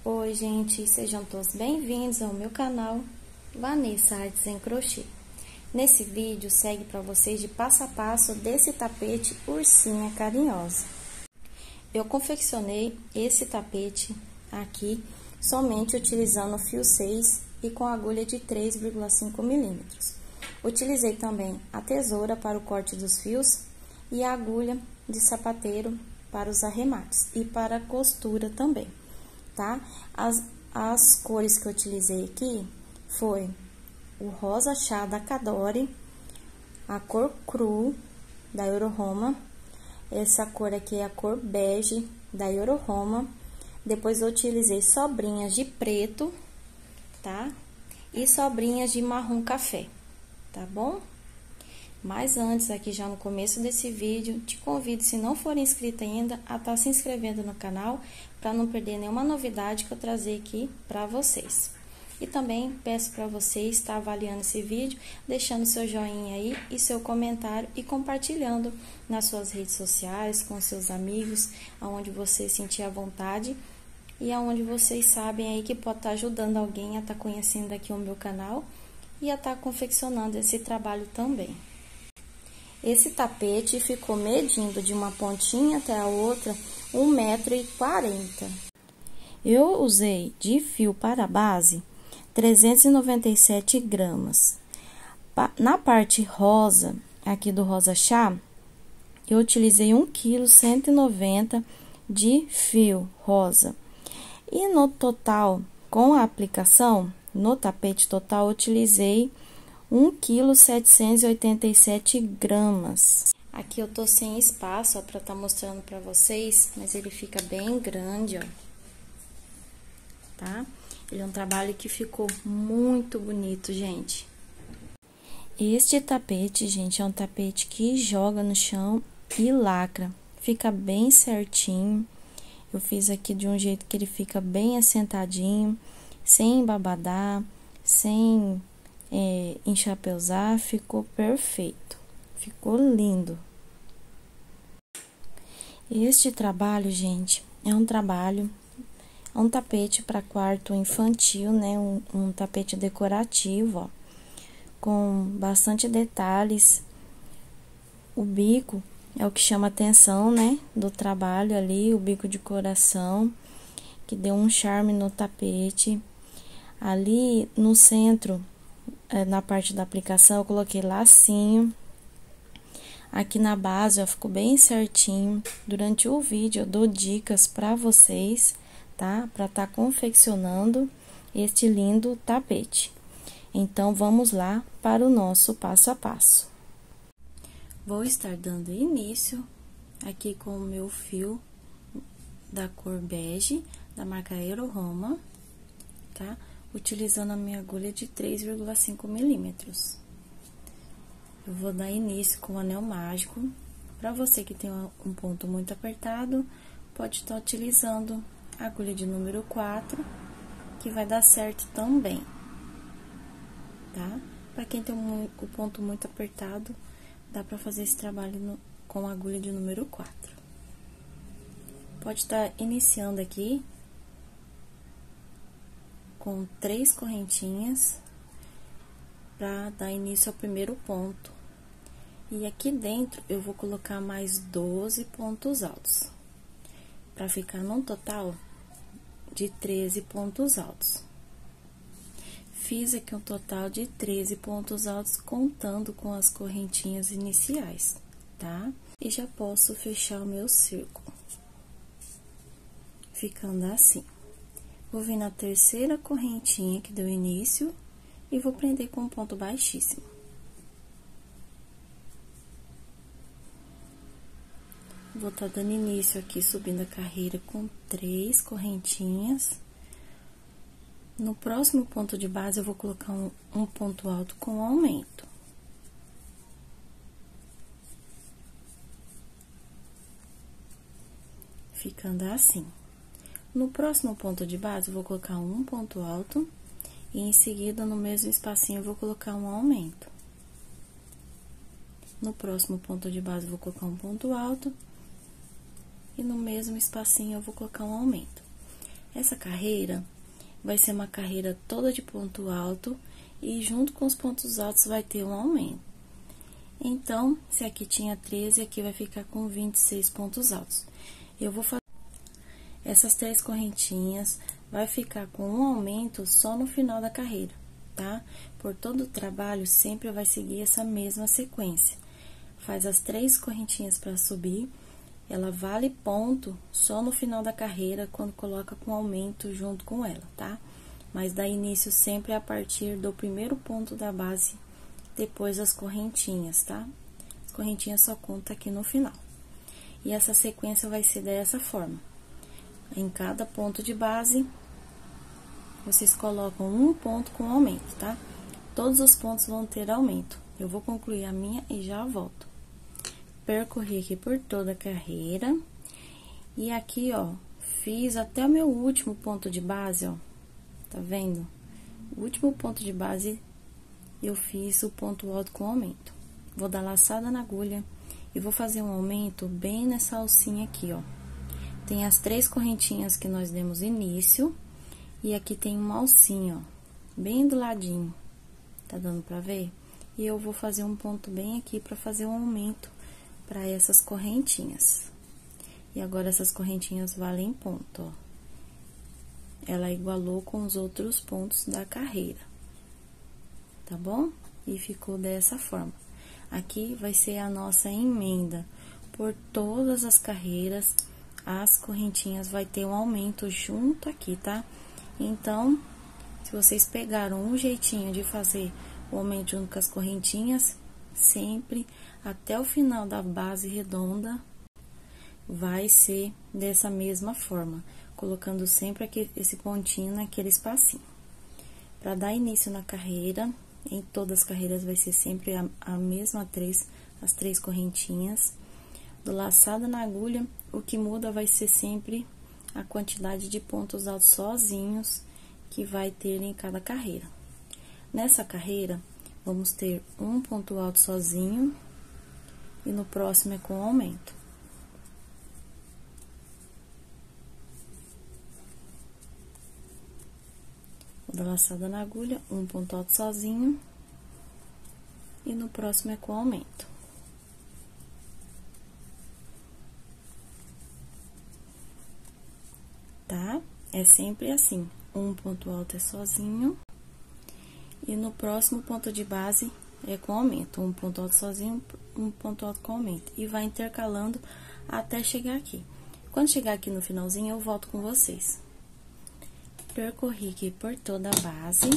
Oi, gente, sejam todos bem-vindos ao meu canal Vanessa Artes em Crochê. Nesse vídeo, segue para vocês de passo a passo desse tapete ursinha carinhosa. Eu confeccionei esse tapete aqui somente utilizando fio 6 e com agulha de 3,5 milímetros. Utilizei também a tesoura para o corte dos fios e a agulha de sapateiro para os arremates e para a costura também, tá? As cores que eu utilizei aqui foi o rosa chá da Cadore, a cor cru da Euro-Roma, essa cor aqui é a cor bege da Euro-Roma, depois eu utilizei sobrinhas de preto, tá? E sobrinhas de marrom café, tá bom? Mas antes, aqui já no começo desse vídeo, te convido, se não for inscrito ainda, a estar se inscrevendo no canal, para não perder nenhuma novidade que eu trazer aqui para vocês. E também peço para vocês estar avaliando esse vídeo, deixando seu joinha aí e seu comentário e compartilhando nas suas redes sociais, com seus amigos, aonde você sentir à vontade e aonde vocês sabem aí que pode estar ajudando alguém a estar conhecendo aqui o meu canal e a estar confeccionando esse trabalho também. Esse tapete ficou medindo de uma pontinha até a outra 1,40 m. Eu usei de fio para a base 397 gramas. Na parte rosa, aqui do rosa chá, eu utilizei 1,190 kg de fio rosa. E no total, com a aplicação, no tapete total, eu utilizei 1,787 kg. Aqui eu tô sem espaço, ó, pra tá mostrando pra vocês, mas ele fica bem grande, ó. Tá? Ele é um trabalho que ficou muito bonito, gente. Este tapete, gente, é um tapete que joga no chão e lacra. Fica bem certinho. Eu fiz aqui de um jeito que ele fica bem assentadinho, sem babadar, sem enchapeuzar, ficou perfeito, ficou lindo. Este trabalho, gente, é um tapete para quarto infantil, né, um tapete decorativo, ó, com bastante detalhes. O bico é o que chama atenção, né, do trabalho ali, o bico de coração, que deu um charme no tapete. Ali no centro, na parte da aplicação, eu coloquei lacinho. Aqui na base, ó, ficou bem certinho. Durante o vídeo, eu dou dicas pra vocês, tá? Pra tá confeccionando este lindo tapete. Então, vamos lá para o nosso passo a passo. Vou estar dando início aqui com o meu fio da cor bege, da marca Euro-Roma, tá? Utilizando a minha agulha de 3,5 milímetros. Eu vou dar início com o anel mágico. Para você que tem um ponto muito apertado, pode estar utilizando a agulha de número 4, que vai dar certo também, tá? Para quem tem o ponto muito apertado, dá para fazer esse trabalho com a agulha de número 4. Pode estar iniciando aqui com 3 correntinhas para dar início ao primeiro ponto. E aqui dentro eu vou colocar mais 12 pontos altos, para ficar num total de 13 pontos altos. Fiz aqui um total de 13 pontos altos, contando com as correntinhas iniciais, tá? E já posso fechar o meu círculo, ficando assim. Vou vir na terceira correntinha que deu início e vou prender com um ponto baixíssimo. Vou estar dando início aqui, subindo a carreira com 3 correntinhas. No próximo ponto de base, eu vou colocar um ponto alto com aumento. Ficando assim. No próximo ponto de base, eu vou colocar um ponto alto e em seguida, no mesmo espacinho, eu vou colocar um aumento. No próximo ponto de base, eu vou colocar um ponto alto e no mesmo espacinho, eu vou colocar um aumento. Essa carreira vai ser uma carreira toda de ponto alto e junto com os pontos altos vai ter um aumento. Então, se aqui tinha 13, aqui vai ficar com 26 pontos altos. Eu vou fazer essas 3 correntinhas, vai ficar com um aumento só no final da carreira, tá? Por todo o trabalho, sempre vai seguir essa mesma sequência. Faz as 3 correntinhas para subir, ela vale ponto só no final da carreira, quando coloca com aumento junto com ela, tá? Mas dá início sempre a partir do primeiro ponto da base, depois as correntinhas, tá? As correntinhas só conta aqui no final. E essa sequência vai ser dessa forma. Em cada ponto de base, vocês colocam um ponto com aumento, tá? Todos os pontos vão ter aumento. Eu vou concluir a minha e já volto. Percorri aqui por toda a carreira. E aqui, ó, fiz até o meu último ponto de base, ó. Tá vendo? O último ponto de base, eu fiz o ponto alto com aumento. Vou dar laçada na agulha e vou fazer um aumento bem nessa alcinha aqui, ó. Tem as 3 correntinhas que nós demos início, e aqui tem uma alcinha, ó, bem do ladinho. Tá dando pra ver? E eu vou fazer um ponto bem aqui pra fazer um aumento pra essas correntinhas. E agora, essas correntinhas valem ponto, ó. Ela igualou com os outros pontos da carreira, tá bom? E ficou dessa forma. Aqui vai ser a nossa emenda. Por todas as carreiras, as correntinhas vai ter um aumento junto aqui, tá? Então, se vocês pegaram um jeitinho de fazer o aumento junto com as correntinhas, sempre até o final da base redonda, vai ser dessa mesma forma, colocando sempre aqui esse pontinho naquele espacinho. Para dar início na carreira, em todas as carreiras vai ser sempre a mesma as 3 correntinhas. Do laçada na agulha, o que muda vai ser sempre a quantidade de pontos altos sozinhos que vai ter em cada carreira. Nessa carreira, vamos ter um ponto alto sozinho e no próximo é com aumento. Vou dar laçada na agulha, um ponto alto sozinho e no próximo é com aumento. Tá? É sempre assim, um ponto alto é sozinho e no próximo ponto de base é com aumento, um ponto alto sozinho, um ponto alto com aumento, e vai intercalando até chegar aqui. Quando chegar aqui no finalzinho, eu volto com vocês. Percorri aqui por toda a base,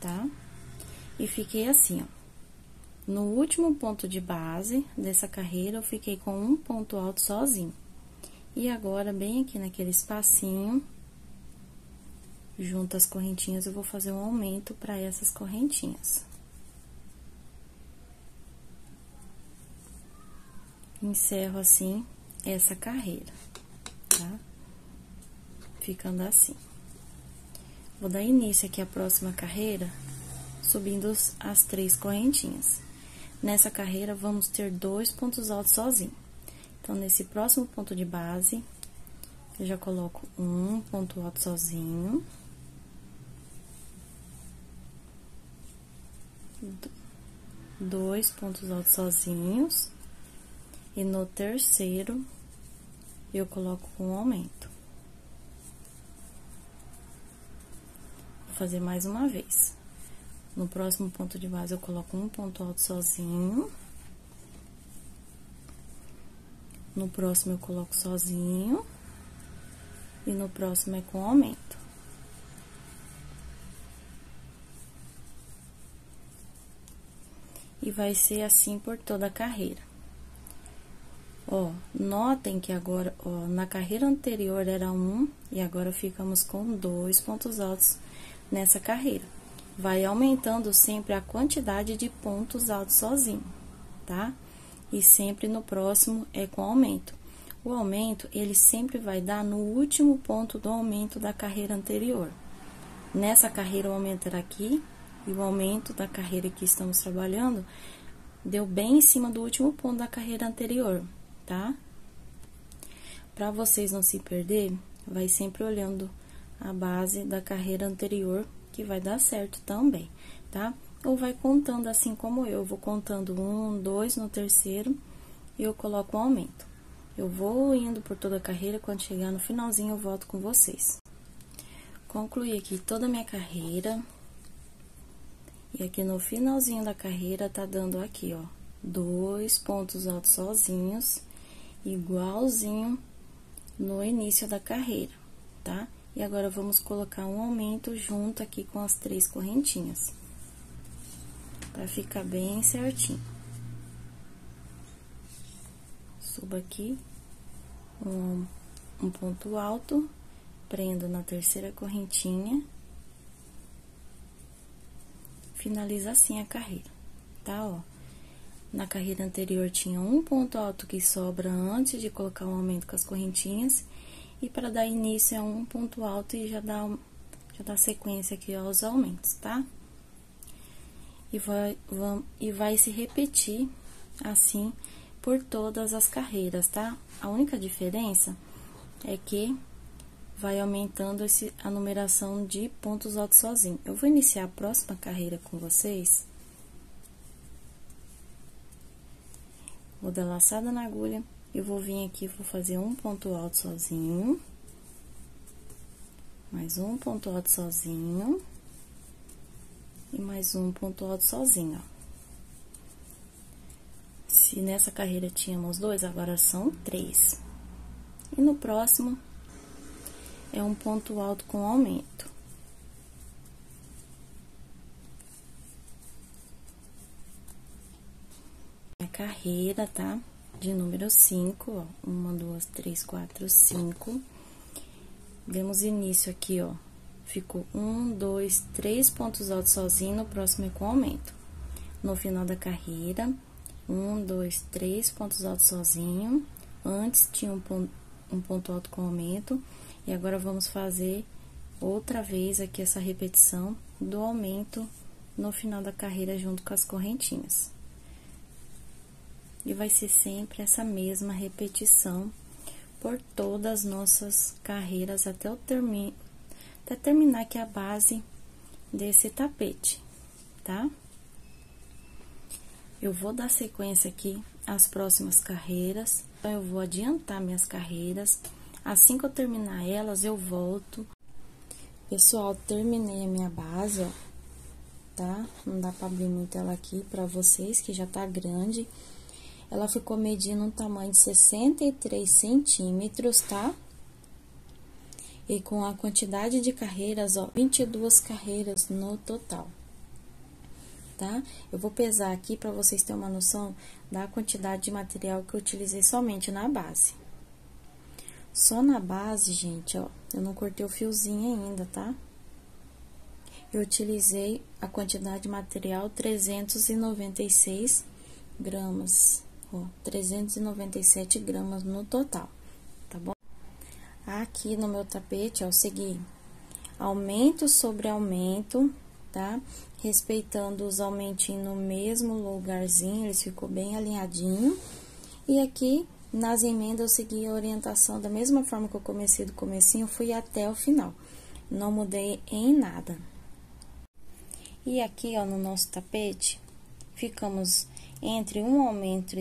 tá? E fiquei assim, ó. No último ponto de base dessa carreira, eu fiquei com um ponto alto sozinho. E agora, bem aqui naquele espacinho, junto às correntinhas, eu vou fazer um aumento para essas correntinhas. Encerro assim essa carreira, tá? Ficando assim. Vou dar início aqui à próxima carreira, subindo as 3 correntinhas. Nessa carreira, vamos ter 2 pontos altos sozinho. Então, nesse próximo ponto de base, eu já coloco um ponto alto sozinho. 2 pontos altos sozinhos. E no terceiro, eu coloco com aumento. Vou fazer mais uma vez. No próximo ponto de base, eu coloco um ponto alto sozinho. No próximo, eu coloco sozinho. E no próximo, é com aumento. E vai ser assim por toda a carreira. Ó, notem que agora, ó, na carreira anterior era 1 e agora ficamos com 2 pontos altos nessa carreira. Vai aumentando sempre a quantidade de pontos altos sozinho, tá? E sempre no próximo é com aumento. O aumento, ele sempre vai dar no último ponto do aumento da carreira anterior. Nessa carreira, o aumento era aqui, e o aumento da carreira que estamos trabalhando deu bem em cima do último ponto da carreira anterior, tá? Para vocês não se perder, vai sempre olhando a base da carreira anterior, que vai dar certo também, tá? Ou vai contando assim como eu vou contando 1, 2 no terceiro e eu coloco um aumento. Eu vou indo por toda a carreira, quando chegar no finalzinho eu volto com vocês. Concluí aqui toda a minha carreira. E aqui no finalzinho da carreira, tá dando aqui, ó, 2 pontos altos sozinhos, igualzinho no início da carreira, tá? E agora, vamos colocar um aumento junto aqui com as 3 correntinhas, pra ficar bem certinho. Subo aqui, um ponto alto, prendo na terceira correntinha, finaliza assim a carreira, tá? Ó, na carreira anterior tinha um ponto alto que sobra antes de colocar um aumento com as correntinhas, e para dar início é um ponto alto e já dá sequência aqui aos aumentos, tá? E vai se repetir assim por todas as carreiras, tá? A única diferença é que vai aumentando a numeração de pontos altos sozinho. Eu vou iniciar a próxima carreira com vocês. Vou dar laçada na agulha, eu vou vir aqui, vou fazer um ponto alto sozinho. Mais um ponto alto sozinho. E mais um ponto alto sozinho, ó. Se nessa carreira tínhamos 2, agora são 3. E no próximo é um ponto alto com aumento. A carreira, tá? De número 5, ó. 1, 2, 3, 4, 5. Demos início aqui, ó. Ficou 1, 2, 3 pontos altos sozinho, no próximo é com aumento. No final da carreira, 1, 2, 3 pontos altos sozinho. Antes tinha um ponto alto com aumento. E agora, vamos fazer outra vez aqui essa repetição do aumento no final da carreira junto com as correntinhas. E vai ser sempre essa mesma repetição por todas as nossas carreiras até terminar aqui a base desse tapete, tá? Eu vou dar sequência aqui às próximas carreiras, então eu vou adiantar minhas carreiras. Assim que eu terminar elas, eu volto. Pessoal, terminei a minha base, ó, tá? Não dá pra abrir muito ela aqui pra vocês, que já tá grande. Ela ficou medindo um tamanho de 63 centímetros, tá? E com a quantidade de carreiras, ó, 22 carreiras no total, tá? Eu vou pesar aqui pra vocês terem uma noção da quantidade de material que eu utilizei somente na base. Só na base, gente, ó, eu não cortei o fiozinho ainda, tá? Eu utilizei a quantidade de material 396 gramas, ó, 397 gramas no total, tá bom? Aqui no meu tapete, ó, eu segui aumento sobre aumento, tá? Respeitando os aumentinhos no mesmo lugarzinho, eles ficou bem alinhadinho. E aqui, nas emendas, eu segui a orientação da mesma forma que eu comecei do comecinho, fui até o final. Não mudei em nada. E aqui, ó, no nosso tapete, ficamos entre um aumento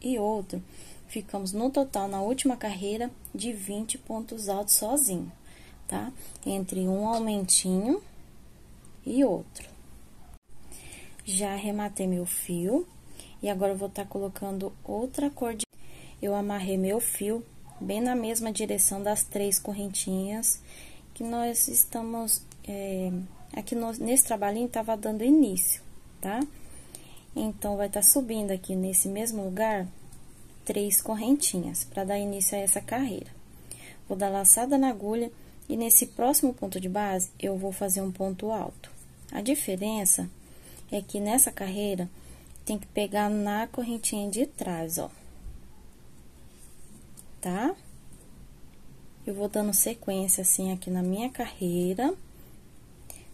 e outro, ficamos no total, na última carreira, de 20 pontos altos sozinho, tá? Entre um aumentinho e outro. Já arrematei meu fio. E agora, eu vou estar colocando outra cor de... Eu amarrei meu fio bem na mesma direção das 3 correntinhas que nós estamos... aqui nesse trabalhinho, tava dando início, tá? Então, vai estar subindo aqui nesse mesmo lugar 3 correntinhas, para dar início a essa carreira. Vou dar laçada na agulha e nesse próximo ponto de base, eu vou fazer um ponto alto. A diferença é que nessa carreira... tem que pegar na correntinha de trás, ó. Tá? Eu vou dando sequência, assim, aqui na minha carreira.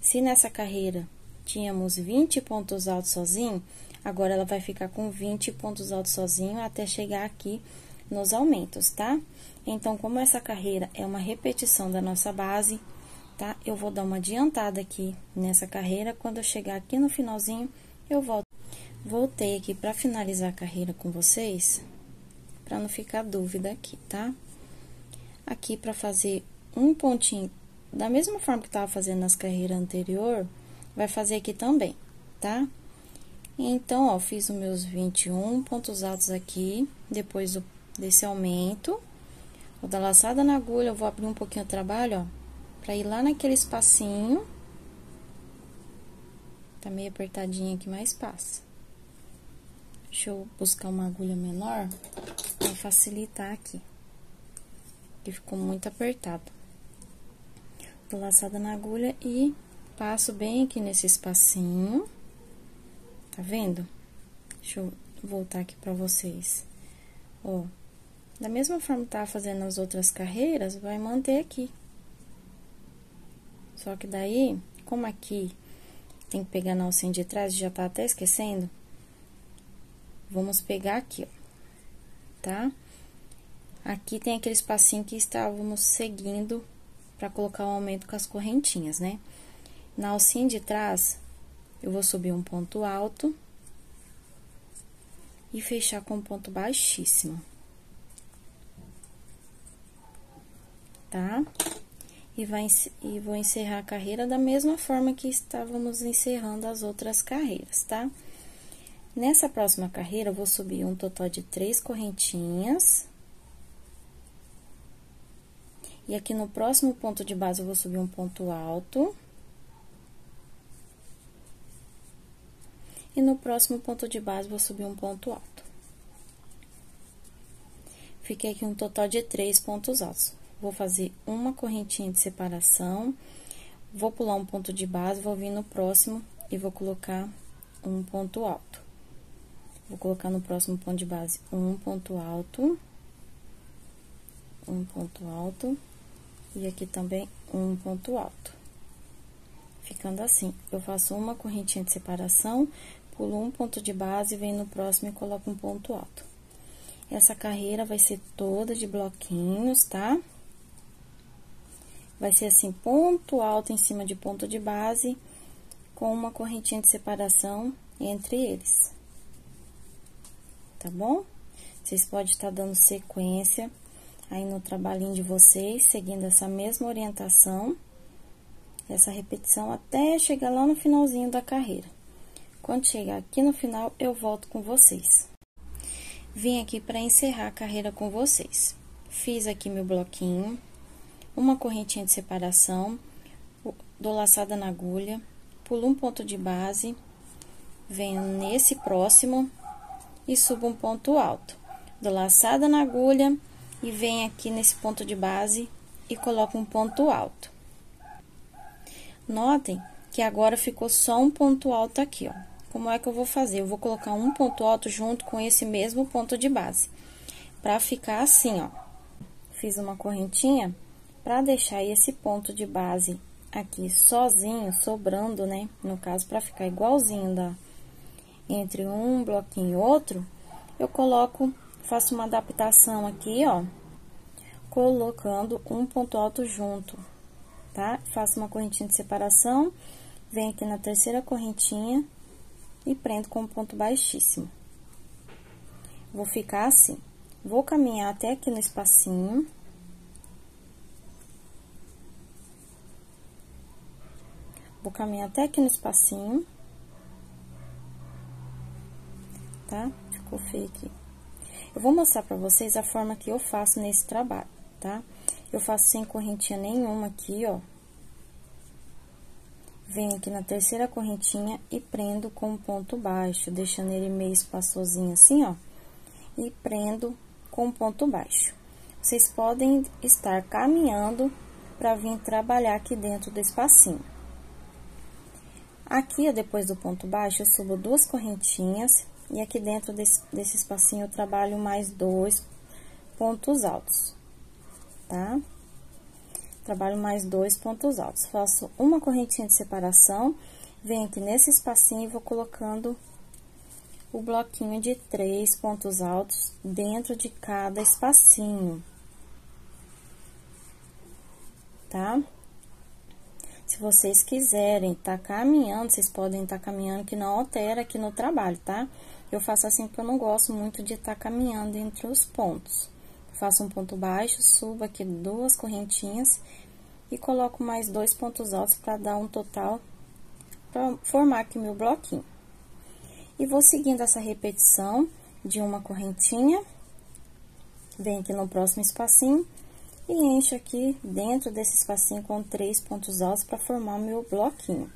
Se nessa carreira tínhamos 20 pontos altos sozinho, agora ela vai ficar com 20 pontos altos sozinho até chegar aqui nos aumentos, tá? Então, como essa carreira é uma repetição da nossa base, tá? Eu vou dar uma adiantada aqui nessa carreira, quando eu chegar aqui no finalzinho, eu volto. Voltei aqui pra finalizar a carreira com vocês, pra não ficar dúvida aqui, tá? Aqui pra fazer um pontinho, da mesma forma que tava fazendo nas carreiras anterior, vai fazer aqui também, tá? Então, ó, fiz os meus 21 pontos altos aqui, depois desse aumento, vou dar laçada na agulha, eu vou abrir um pouquinho o trabalho, ó, pra ir lá naquele espacinho. Tá meio apertadinho aqui, mas passa. Deixa eu buscar uma agulha menor pra facilitar aqui, que ficou muito apertado. Dou laçada na agulha e passo bem aqui nesse espacinho. Tá vendo? Deixa eu voltar aqui pra vocês. Ó, da mesma forma que tava fazendo as outras carreiras, vai manter aqui. Só que daí, como aqui tem que pegar na alcinha de trás, já tá até esquecendo, vamos pegar aqui, ó, tá? Aqui tem aquele espacinho que estávamos seguindo pra colocar o aumento com as correntinhas, né? Na alcinha de trás, eu vou subir um ponto alto e fechar com um ponto baixíssimo, tá? E vou encerrar a carreira da mesma forma que estávamos encerrando as outras carreiras, tá? Nessa próxima carreira, eu vou subir um total de 3 correntinhas. E aqui no próximo ponto de base, eu vou subir um ponto alto. E no próximo ponto de base, vou subir um ponto alto. Fiquei aqui um total de 3 pontos altos. Vou fazer uma correntinha de separação, vou pular um ponto de base, vou vir no próximo e vou colocar um ponto alto. Vou colocar no próximo ponto de base um ponto alto, e aqui também um ponto alto. Ficando assim, eu faço uma correntinha de separação, pulo um ponto de base, venho no próximo e coloco um ponto alto. Essa carreira vai ser toda de bloquinhos, tá? Vai ser assim, ponto alto em cima de ponto de base, com uma correntinha de separação entre eles. Tá bom? Vocês podem estar dando sequência aí no trabalhinho de vocês, seguindo essa mesma orientação, essa repetição, até chegar lá no finalzinho da carreira. Quando chegar aqui no final, eu volto com vocês. Vim aqui para encerrar a carreira com vocês. Fiz aqui meu bloquinho, uma correntinha de separação, dou laçada na agulha, pulo um ponto de base, venho nesse próximo e subo um ponto alto. Dou laçada na agulha e venho aqui nesse ponto de base e coloco um ponto alto. Notem que agora ficou só um ponto alto aqui, ó. Como é que eu vou fazer? Eu vou colocar um ponto alto junto com esse mesmo ponto de base, pra ficar assim, ó. Fiz uma correntinha pra deixar esse ponto de base aqui sozinho, sobrando, né? No caso, pra ficar igualzinho entre um bloquinho e outro, eu faço uma adaptação aqui, ó, colocando um ponto alto junto, tá? Faço uma correntinha de separação, venho aqui na terceira correntinha e prendo com um ponto baixíssimo. Vou ficar assim. Vou caminhar até aqui no espacinho. Vou caminhar até aqui no espacinho. Tá? Ficou feio aqui. Eu vou mostrar pra vocês a forma que eu faço nesse trabalho, tá? Eu faço sem correntinha nenhuma aqui, ó. Venho aqui na terceira correntinha e prendo com um ponto baixo, deixando ele meio espaçosinho assim, ó. E prendo com um ponto baixo. Vocês podem estar caminhando pra vir trabalhar aqui dentro do espacinho. Aqui, ó, depois do ponto baixo, eu subo 2 correntinhas. E aqui dentro desse espacinho, eu trabalho mais 2 pontos altos, tá? Trabalho mais 2 pontos altos. Faço uma correntinha de separação, venho aqui nesse espacinho e vou colocando o bloquinho de 3 pontos altos dentro de cada espacinho, tá? Se vocês quiserem tá caminhando, vocês podem tá caminhando, que não altera aqui no trabalho, tá? Eu faço assim porque eu não gosto muito de tá caminhando entre os pontos. Faço um ponto baixo, subo aqui 2 correntinhas e coloco mais 2 pontos altos para dar um total, para formar aqui meu bloquinho. E vou seguindo essa repetição de uma correntinha, venho aqui no próximo espacinho e encho aqui dentro desse espacinho com 3 pontos altos para formar o meu bloquinho.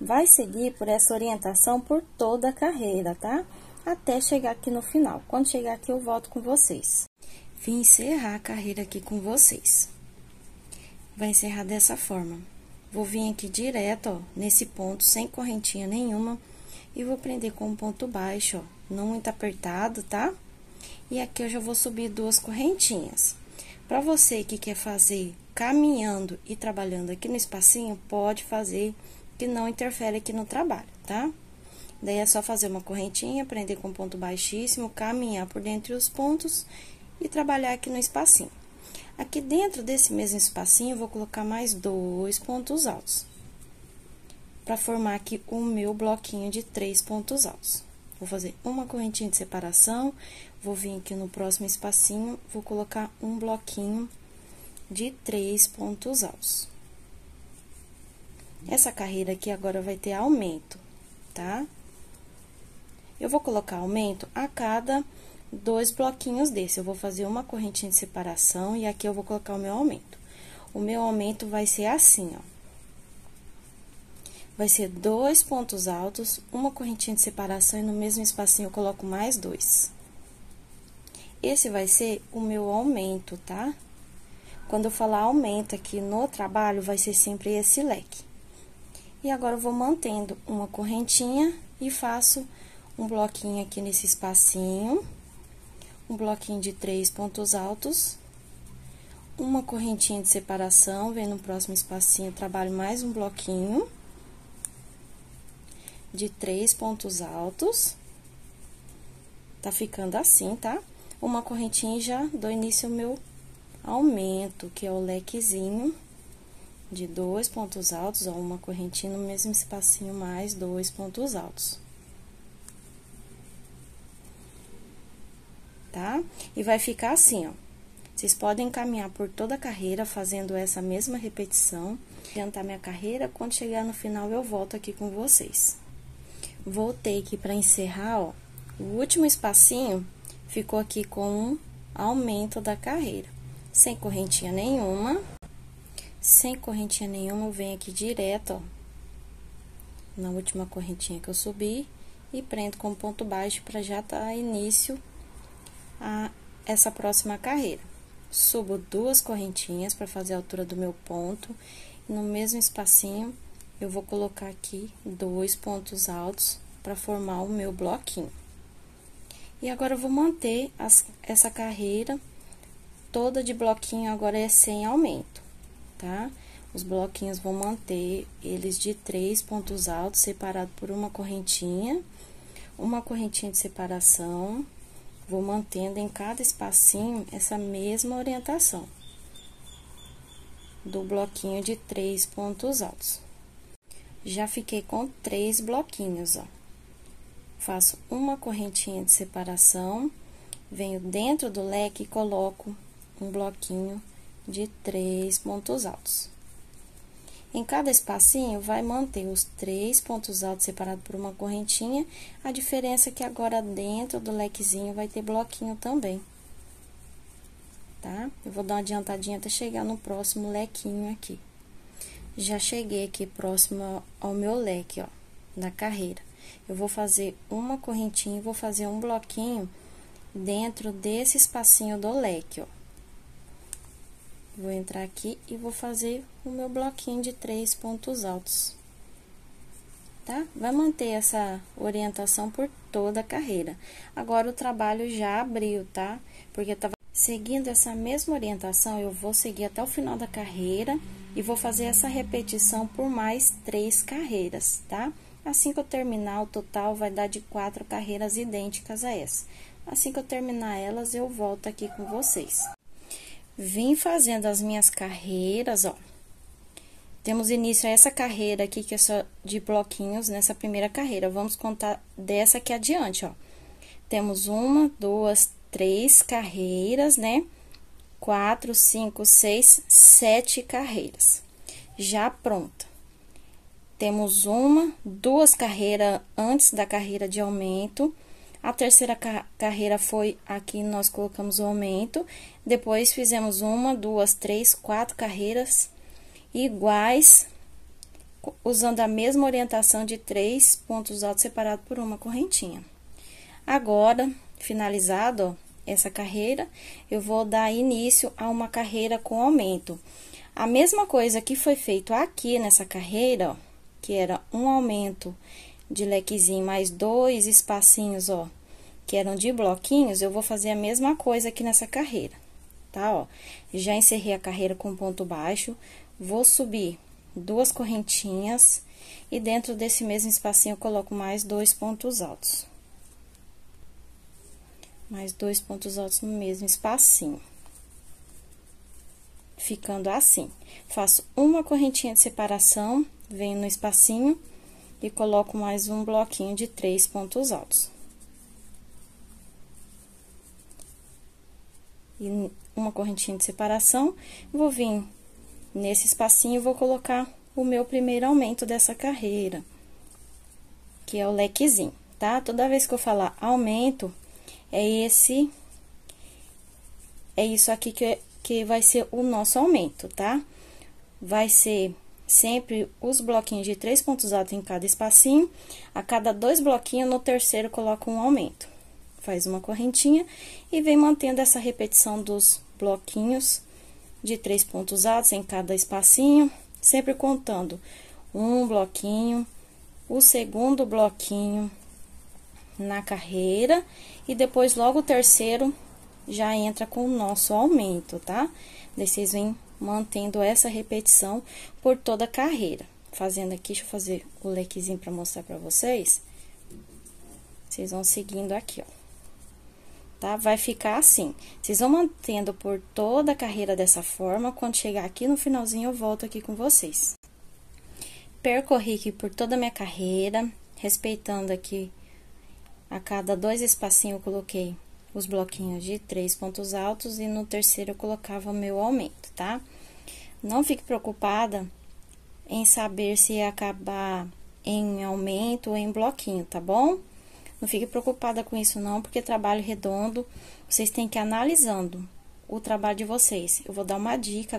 Vai seguir por essa orientação por toda a carreira, tá? Até chegar aqui no final. Quando chegar aqui, eu volto com vocês. Vim encerrar a carreira aqui com vocês. Vai encerrar dessa forma. Vou vir aqui direto, ó, nesse ponto, sem correntinha nenhuma, e vou prender com um ponto baixo, ó, não muito apertado, tá? E aqui eu já vou subir 2 correntinhas. Pra você que quer fazer caminhando e trabalhando aqui no espacinho, pode fazer, que não interfere aqui no trabalho, tá? Daí, é só fazer uma correntinha, prender com ponto baixíssimo, caminhar por dentro os pontos e trabalhar aqui no espacinho. Aqui dentro desse mesmo espacinho, eu vou colocar mais 2 pontos altos, para formar aqui o meu bloquinho de 3 pontos altos. Vou fazer uma correntinha de separação, vou vir aqui no próximo espacinho, vou colocar um bloquinho de 3 pontos altos. Essa carreira aqui agora vai ter aumento, tá? Eu vou colocar aumento a cada 2 bloquinhos desse. Eu vou fazer uma correntinha de separação e aqui eu vou colocar o meu aumento. O meu aumento vai ser assim, ó. Vai ser 2 pontos altos, uma correntinha de separação e no mesmo espacinho eu coloco mais 2. Esse vai ser o meu aumento, tá? Quando eu falar aumento aqui no trabalho, vai ser sempre esse leque. E agora, eu vou mantendo uma correntinha e faço um bloquinho aqui nesse espacinho, um bloquinho de 3 pontos altos, uma correntinha de separação, vem no próximo espacinho, trabalho mais um bloquinho de 3 pontos altos, tá ficando assim, tá? Uma correntinha e já dou início ao meu aumento, que é o lequezinho de 2 pontos altos, ó, uma correntinha no mesmo espacinho, mais 2 pontos altos. Tá? E vai ficar assim, ó. Vocês podem caminhar por toda a carreira fazendo essa mesma repetição. Adiantar minha carreira, quando chegar no final eu volto aqui com vocês. Voltei aqui para encerrar, ó. O último espacinho ficou aqui com um aumento da carreira. Sem correntinha nenhuma. Sem correntinha nenhuma, eu venho aqui direto, ó. Na última correntinha que eu subi e prendo com ponto baixo para já dar início a essa próxima carreira. Subo 2 correntinhas para fazer a altura do meu ponto. E no mesmo espacinho, eu vou colocar aqui 2 pontos altos para formar o meu bloquinho. E agora, eu vou manter essa carreira toda de bloquinho, agora é sem aumento, tá? Os bloquinhos vão manter eles de 3 pontos altos, separado por uma correntinha de separação. Vou mantendo em cada espacinho essa mesma orientação do bloquinho de 3 pontos altos. Já fiquei com 3 bloquinhos, ó. Faço uma correntinha de separação, venho dentro do leque e coloco um bloquinho de 3 pontos altos. Em cada espacinho, vai manter os 3 pontos altos separados por uma correntinha. A diferença é que agora, dentro do lequezinho, vai ter bloquinho também. Tá? Eu vou dar uma adiantadinha até chegar no próximo lequinho aqui. Já cheguei aqui próximo ao meu leque, ó, da carreira. Eu vou fazer uma correntinha e vou fazer um bloquinho dentro desse espacinho do leque, ó. Vou entrar aqui e vou fazer o meu bloquinho de 3 pontos altos, tá? Vai manter essa orientação por toda a carreira. Agora, o trabalho já abriu, tá? Porque eu tava seguindo essa mesma orientação, eu vou seguir até o final da carreira e vou fazer essa repetição por mais 3 carreiras, tá? Assim que eu terminar, o total vai dar de 4 carreiras idênticas a essa. Assim que eu terminar elas, eu volto aqui com vocês. Vim fazendo as minhas carreiras, ó. Temos início a essa carreira aqui, que é só de bloquinhos, nessa primeira carreira. Vamos contar dessa aqui adiante, ó. Temos 1, 2, 3 carreiras, né? 4, 5, 6, 7 carreiras. Já pronta. Temos 1, 2 carreiras antes da carreira de aumento. A terceira carreira foi aqui, nós colocamos o aumento. Depois, fizemos 1, 2, 3, 4 carreiras iguais, usando a mesma orientação de 3 pontos altos separados por uma correntinha. Agora, finalizado, ó, essa carreira, eu vou dar início a uma carreira com aumento. A mesma coisa que foi feito aqui nessa carreira, ó, que era um aumento de lequezinho mais 2 espacinhos, ó, que eram de bloquinhos, eu vou fazer a mesma coisa aqui nessa carreira, tá, ó. Já encerrei a carreira com ponto baixo, vou subir 2 correntinhas e dentro desse mesmo espacinho eu coloco mais 2 pontos altos. Mais 2 pontos altos no mesmo espacinho. Ficando assim. Faço uma correntinha de separação, venho no espacinho e coloco mais um bloquinho de 3 pontos altos. E uma correntinha de separação, vou vir nesse espacinho, vou colocar o meu primeiro aumento dessa carreira, que é o lequezinho, tá? Toda vez que eu falar aumento, é isso aqui que vai ser o nosso aumento, tá? Vai ser sempre os bloquinhos de 3 pontos altos em cada espacinho. A cada 2 bloquinhos, no terceiro, coloca um aumento. Faz uma correntinha e vem mantendo essa repetição dos bloquinhos de 3 pontos altos em cada espacinho, sempre contando um bloquinho, o segundo bloquinho na carreira e depois logo o terceiro já entra com o nosso aumento, tá? Daí vocês vêm mantendo essa repetição por toda a carreira. Fazendo aqui, deixa eu fazer o lequezinho pra mostrar pra vocês. Vocês vão seguindo aqui, ó. Tá? Vai ficar assim. Vocês vão mantendo por toda a carreira dessa forma. Quando chegar aqui no finalzinho, eu volto aqui com vocês. Percorri aqui por toda a minha carreira, respeitando aqui a cada 2 espacinhos, eu coloquei os bloquinhos de 3 pontos altos e no terceiro eu colocava o meu aumento, tá? Não fique preocupada em saber se ia acabar em aumento ou em bloquinho, tá bom? Não fique preocupada com isso não, porque trabalho redondo, vocês têm que ir analisando o trabalho de vocês. Eu vou dar uma dica,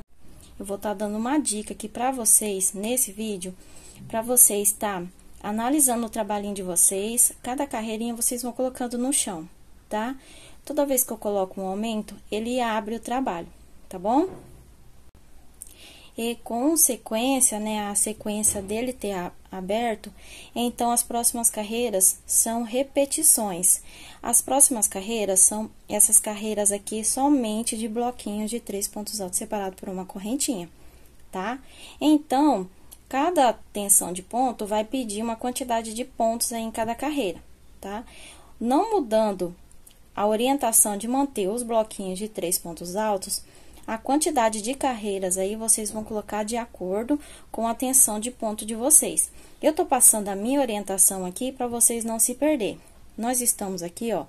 eu vou estar dando uma dica aqui pra vocês, nesse vídeo, pra vocês tá analisando o trabalhinho de vocês, cada carreirinha vocês vão colocando no chão, tá? Toda vez que eu coloco um aumento, ele abre o trabalho, tá bom? E com sequência, né, a sequência dele ter aberto, então as próximas carreiras são repetições. As próximas carreiras são essas carreiras aqui somente de bloquinhos de 3 pontos altos separados por uma correntinha, tá? Então, cada tensão de ponto vai pedir uma quantidade de pontos aí em cada carreira, tá? Não mudando a orientação de manter os bloquinhos de 3 pontos altos, a quantidade de carreiras aí vocês vão colocar de acordo com a tensão de ponto de vocês. Eu tô passando a minha orientação aqui para vocês não se perder. Nós estamos aqui, ó,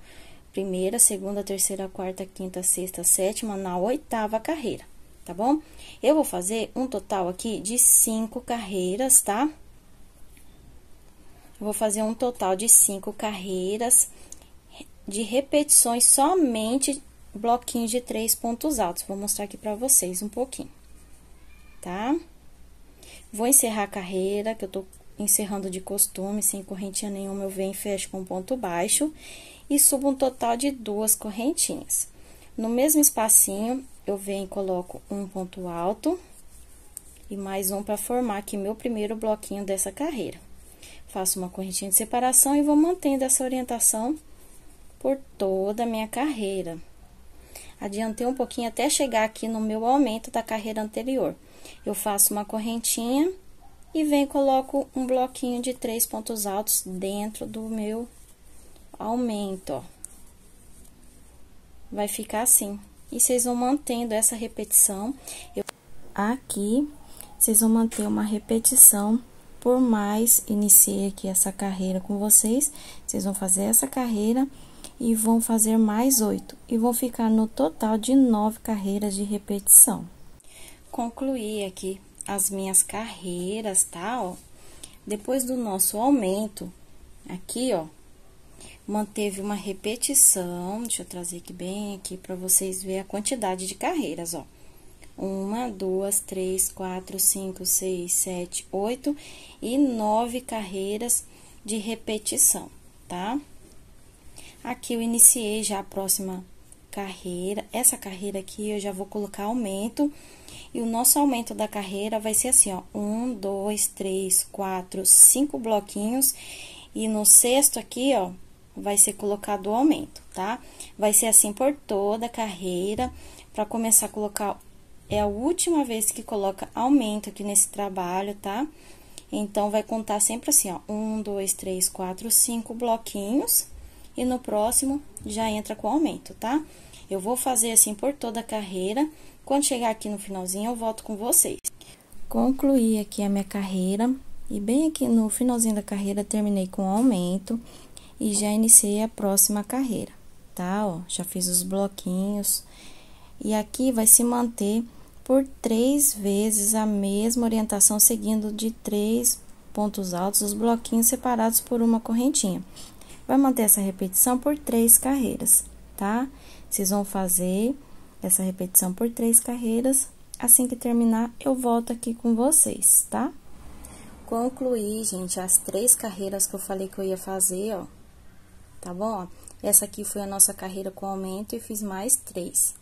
primeira, segunda, terceira, quarta, quinta, sexta, sétima, na 8ª carreira, tá bom? Eu vou fazer um total aqui de 5 carreiras, tá? Eu vou fazer um total de 5 carreiras de repetições somente bloquinhos de 3 pontos altos. Vou mostrar aqui pra vocês um pouquinho, tá? Vou encerrar a carreira, que eu tô encerrando de costume, sem correntinha nenhuma, eu venho e fecho com ponto baixo e subo um total de 2 correntinhas. No mesmo espacinho, eu venho e coloco um ponto alto e mais um pra formar aqui meu primeiro bloquinho dessa carreira. Faço uma correntinha de separação e vou mantendo essa orientação por toda a minha carreira. Adiantei um pouquinho até chegar aqui no meu aumento da carreira anterior. Eu faço uma correntinha E venho e coloco um bloquinho de 3 pontos altos dentro do meu aumento, ó. Vai ficar assim. E vocês vão mantendo essa repetição. Aqui, vocês vão manter uma repetição. Por mais, iniciei aqui essa carreira com vocês. Vocês vão fazer essa carreira e vão fazer mais 8. E vão ficar no total de 9 carreiras de repetição. Concluí aqui as minhas carreiras, tá, ó. Depois do nosso aumento, aqui, ó, manteve uma repetição. Deixa eu trazer aqui bem aqui pra vocês verem a quantidade de carreiras, ó. 1, 2, 3, 4, 5, 6, 7, 8 e 9 carreiras de repetição, tá? Aqui eu iniciei já a próxima carreira. Essa carreira aqui eu já vou colocar aumento. E o nosso aumento da carreira vai ser assim, ó. 1, 2, 3, 4, 5 bloquinhos. E no sexto aqui, ó, vai ser colocado o aumento, tá? Vai ser assim por toda a carreira. Pra começar a colocar, é a última vez que coloca aumento aqui nesse trabalho, tá? Então, vai contar sempre assim, ó. 1, 2, 3, 4, 5 bloquinhos. E no próximo, já entra com aumento, tá? Eu vou fazer assim por toda a carreira. Quando chegar aqui no finalzinho, eu volto com vocês. Concluí aqui a minha carreira. E bem aqui no finalzinho da carreira, terminei com aumento. E já iniciei a próxima carreira, tá? Ó, já fiz os bloquinhos. E aqui vai se manter por 3 vezes a mesma orientação, seguindo de 3 pontos altos, os bloquinhos separados por uma correntinha. Vai manter essa repetição por 3 carreiras, tá? Vocês vão fazer essa repetição por 3 carreiras. Assim que terminar, eu volto aqui com vocês, tá? Concluí, gente, as 3 carreiras que eu falei que eu ia fazer, ó. Tá bom? Essa aqui foi a nossa carreira com aumento e fiz mais 3,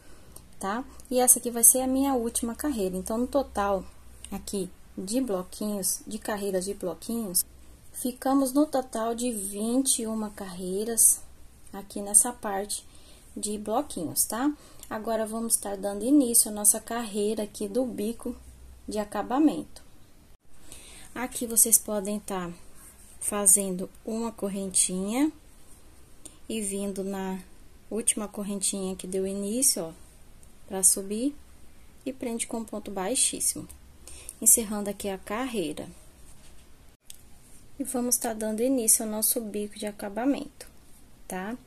tá? E essa aqui vai ser a minha última carreira. Então, no total, aqui, de bloquinhos, de carreiras de bloquinhos, ficamos no total de 21 carreiras aqui nessa parte de bloquinhos, tá? Agora, vamos estar dando início à nossa carreira aqui do bico de acabamento. Aqui, vocês podem estar fazendo uma correntinha e vindo na última correntinha que deu início, ó, pra subir e prende com ponto baixíssimo. Encerrando aqui a carreira. E vamos estar dando início ao nosso bico de acabamento, tá?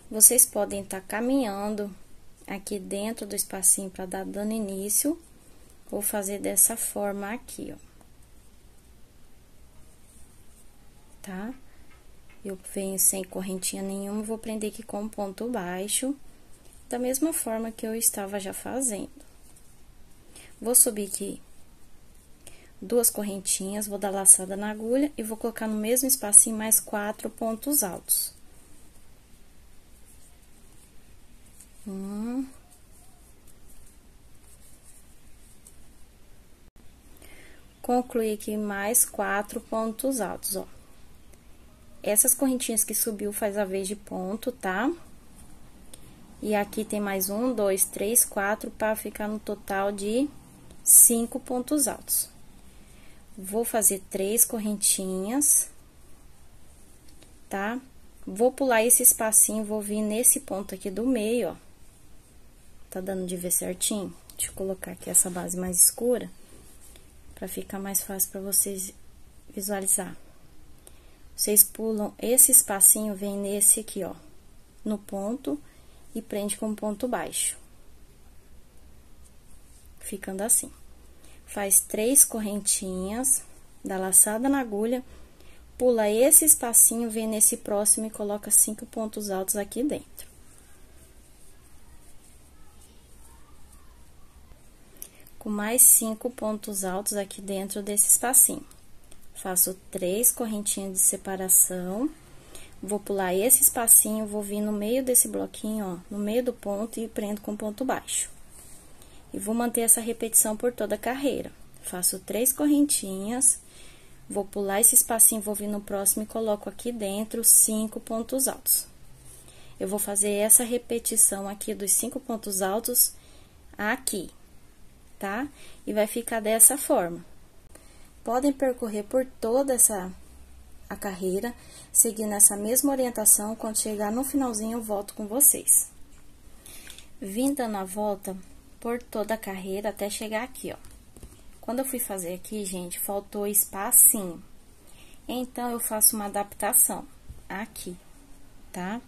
Vocês podem estar caminhando aqui dentro do espacinho para dar dando início, ou fazer dessa forma aqui, ó. Tá? Eu venho sem correntinha nenhuma, vou prender aqui com ponto baixo, da mesma forma que eu estava já fazendo. Vou subir aqui 2 correntinhas, vou dar laçada na agulha e vou colocar no mesmo espacinho mais 4 pontos altos. 1. Concluí aqui mais 4 pontos altos, ó. Essas correntinhas que subiu faz a vez de ponto, tá? E aqui tem mais 1, 2, 3, 4, para ficar no total de 5 pontos altos. Vou fazer 3 correntinhas, tá? Vou pular esse espacinho, vou vir nesse ponto aqui do meio, ó. Tá dando de ver certinho? Deixa eu colocar aqui essa base mais escura, pra ficar mais fácil pra vocês visualizar. Vocês pulam esse espacinho, vem nesse aqui, ó, no ponto, e prende com ponto baixo. Ficando assim. Faz 3 correntinhas, dá laçada na agulha, pula esse espacinho, vem nesse próximo e coloca 5 pontos altos aqui dentro. Com mais 5 pontos altos aqui dentro desse espacinho. Faço 3 correntinhas de separação, vou pular esse espacinho, vou vir no meio desse bloquinho, ó, no meio do ponto e prendo com ponto baixo. E vou manter essa repetição por toda a carreira. Faço 3 correntinhas, vou pular esse espacinho, vou vir no próximo e coloco aqui dentro 5 pontos altos. Eu vou fazer essa repetição aqui dos 5 pontos altos aqui, tá? E vai ficar dessa forma. podem percorrer por toda a carreira, seguindo essa mesma orientação. Quando chegar no finalzinho, eu volto com vocês. Vim dando a volta por toda a carreira até chegar aqui, ó. Quando eu fui fazer aqui, gente, faltou espacinho. Então, eu faço uma adaptação aqui, tá?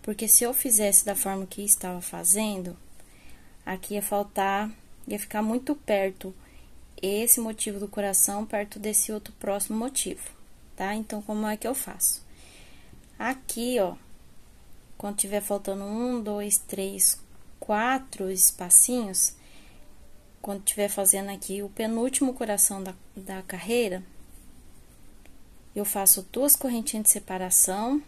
Porque se eu fizesse da forma que estava fazendo, aqui ia faltar, ia ficar muito perto esse motivo do coração perto desse outro próximo motivo, tá? Então, como é que eu faço? Aqui, ó, quando tiver faltando 1, 2, 3, 4 espacinhos, quando tiver fazendo aqui o penúltimo coração da carreira, eu faço 2 correntinhas de separação,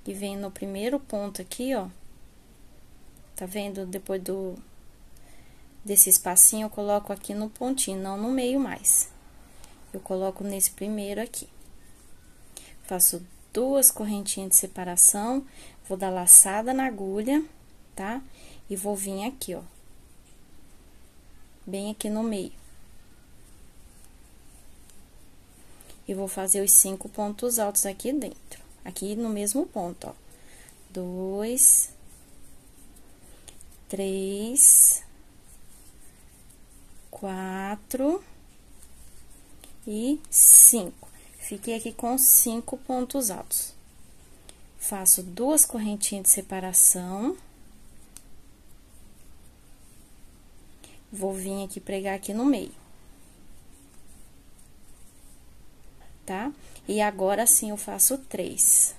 que vem no primeiro ponto aqui, ó. Tá vendo? Depois desse espacinho, eu coloco aqui no pontinho, não no meio mais. Eu coloco nesse primeiro aqui. Faço 2 correntinhas de separação, vou dar laçada na agulha, tá? E vou vir aqui, ó. Bem aqui no meio. E vou fazer os 5 pontos altos aqui dentro. Aqui no mesmo ponto, ó. 2, 3, 4 e 5. Fiquei aqui com 5 pontos altos. Faço 2 correntinhas de separação. Vou vir aqui pregar aqui no meio. Tá? E agora sim eu faço 3.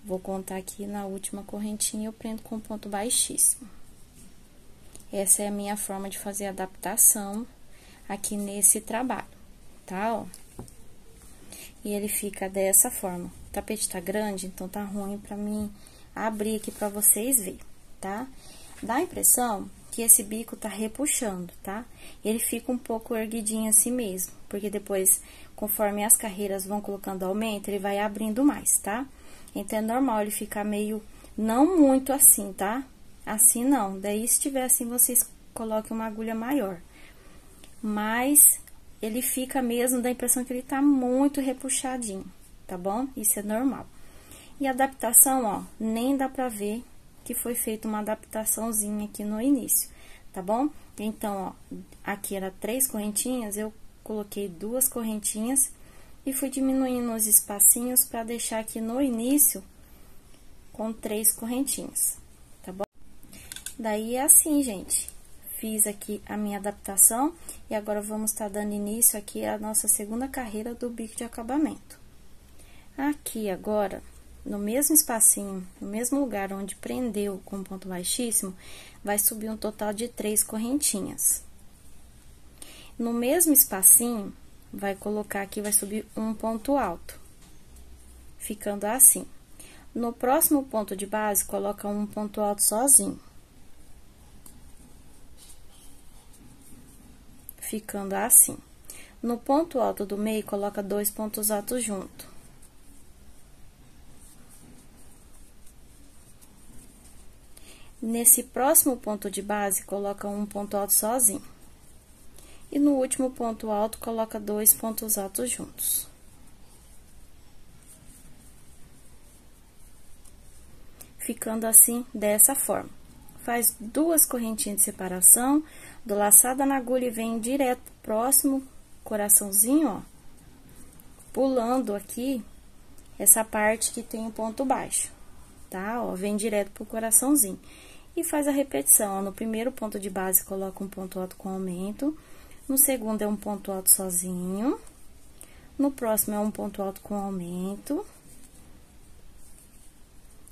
Vou contar aqui na última correntinha, eu prendo com ponto baixíssimo. Essa é a minha forma de fazer a adaptação aqui nesse trabalho, tá? Ó. E ele fica dessa forma. O tapete tá grande, então tá ruim pra mim abrir aqui pra vocês verem, tá? Dá a impressão que esse bico tá repuxando, tá? Ele fica um pouco erguidinho assim mesmo, porque depois, conforme as carreiras vão colocando aumento, ele vai abrindo mais, tá? Então, é normal ele ficar meio, não muito assim, tá? Assim não, daí se tiver assim, vocês coloquem uma agulha maior. Mas, ele fica mesmo, dá a impressão que ele tá muito repuxadinho, tá bom? Isso é normal. E a adaptação, ó, nem dá pra ver que foi feita uma adaptaçãozinha aqui no início, tá bom? Então, ó, aqui era 3 correntinhas, eu coloquei 2 correntinhas e fui diminuindo os espacinhos pra deixar aqui no início com 3 correntinhas, tá bom? Daí, é assim, gente, fiz aqui a minha adaptação e agora vamos estar dando início aqui à nossa segunda carreira do bico de acabamento. Aqui, agora, no mesmo espacinho, no mesmo lugar onde prendeu com ponto baixíssimo, vai subir um total de 3 correntinhas. No mesmo espacinho, vai colocar aqui, vai subir um ponto alto, ficando assim. No próximo ponto de base, coloca um ponto alto sozinho, ficando assim. No ponto alto do meio, coloca 2 pontos altos junto. Nesse próximo ponto de base, coloca um ponto alto sozinho. E no último ponto alto, coloca 2 pontos altos juntos. Ficando assim, dessa forma. Faz 2 correntinhas de separação, dou laçada na agulha e vem direto pro próximo coraçãozinho, ó. Pulando aqui, essa parte que tem o ponto baixo, tá? Ó, vem direto pro coraçãozinho. E faz a repetição, ó, no primeiro ponto de base, coloca um ponto alto com aumento, no segundo é um ponto alto sozinho, no próximo é um ponto alto com aumento,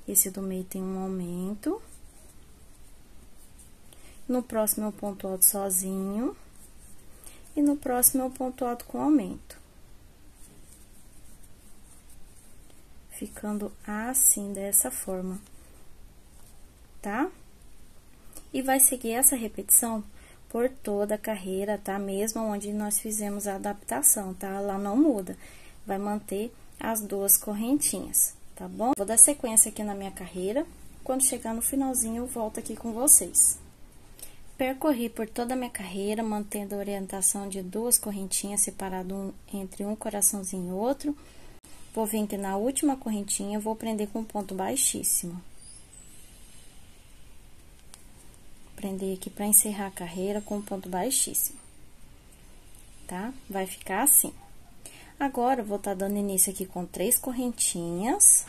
esse do meio tem um aumento, no próximo é um ponto alto sozinho, e no próximo é um ponto alto com aumento. Ficando assim, dessa forma, tá? E vai seguir essa repetição por toda a carreira, tá? Mesmo onde nós fizemos a adaptação, tá? Lá não muda, vai manter as 2 correntinhas, tá bom? Vou dar sequência aqui na minha carreira, quando chegar no finalzinho eu volto aqui com vocês. Percorri por toda a minha carreira, mantendo a orientação de 2 correntinhas separadas entre um coraçãozinho e outro. Vou vir aqui na última correntinha, vou prender com um ponto baixíssimo. Prender aqui para encerrar a carreira com um ponto baixíssimo, tá? Vai ficar assim. Agora, eu vou estar dando início aqui com 3 correntinhas.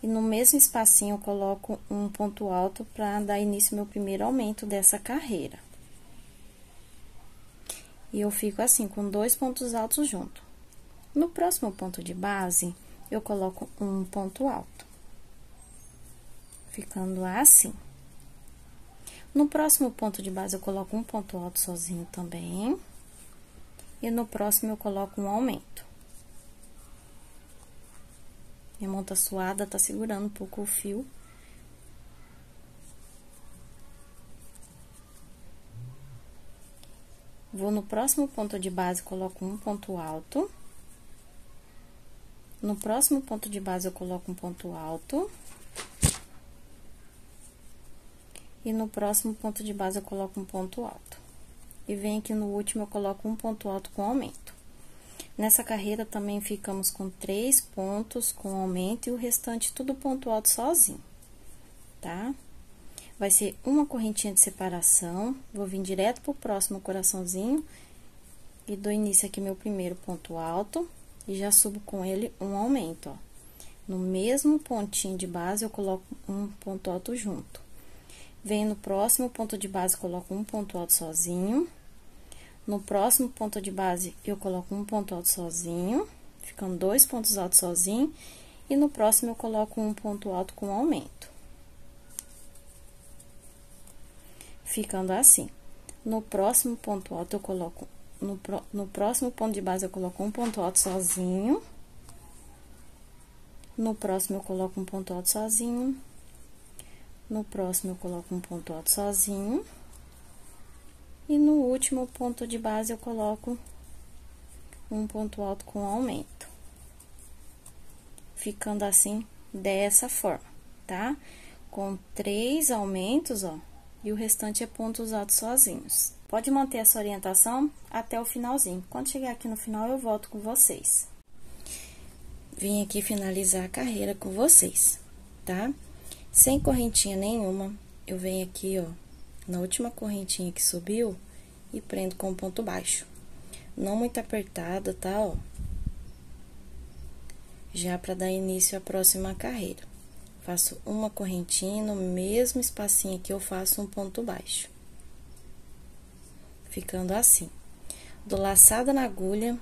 E no mesmo espacinho, eu coloco um ponto alto para dar início ao meu primeiro aumento dessa carreira. E eu fico assim, com 2 pontos altos junto. No próximo ponto de base, eu coloco um ponto alto. Ficando assim. No próximo ponto de base, eu coloco um ponto alto sozinho também. E no próximo, eu coloco um aumento. Minha mão tá suada, tá segurando um pouco o fio. Vou no próximo ponto de base, coloco um ponto alto. No próximo ponto de base, eu coloco um ponto alto. E no próximo ponto de base, eu coloco um ponto alto. E venho aqui no último, eu coloco um ponto alto com aumento. Nessa carreira, também ficamos com 3 pontos com aumento e o restante tudo ponto alto sozinho, tá? Vai ser uma correntinha de separação, vou vir direto pro próximo coraçãozinho e dou início aqui meu primeiro ponto alto e já subo com ele um aumento, ó. No mesmo pontinho de base, eu coloco um ponto alto junto. Venho no próximo ponto de base, coloco um ponto alto sozinho. No próximo ponto de base, eu coloco um ponto alto sozinho, ficando 2 pontos altos sozinho. E no próximo, eu coloco um ponto alto com aumento. Ficando assim. No próximo ponto alto, eu coloco... No próximo ponto de base, eu coloco um ponto alto sozinho. No próximo, eu coloco um ponto alto sozinho. No próximo, eu coloco um ponto alto sozinho. E no último ponto de base, eu coloco um ponto alto com aumento. Ficando assim, dessa forma, tá? Com 3 aumentos, ó, e o restante é pontos altos sozinhos. Pode manter essa orientação até o finalzinho. Quando chegar aqui no final, eu volto com vocês. Vim aqui finalizar a carreira com vocês, tá? Sem correntinha nenhuma, eu venho aqui, ó, na última correntinha que subiu e prendo com ponto baixo. Não muito apertada, tá, ó? Já para dar início à próxima carreira. Faço uma correntinha, no mesmo espacinho aqui eu faço um ponto baixo. Ficando assim. Dou laçada na agulha,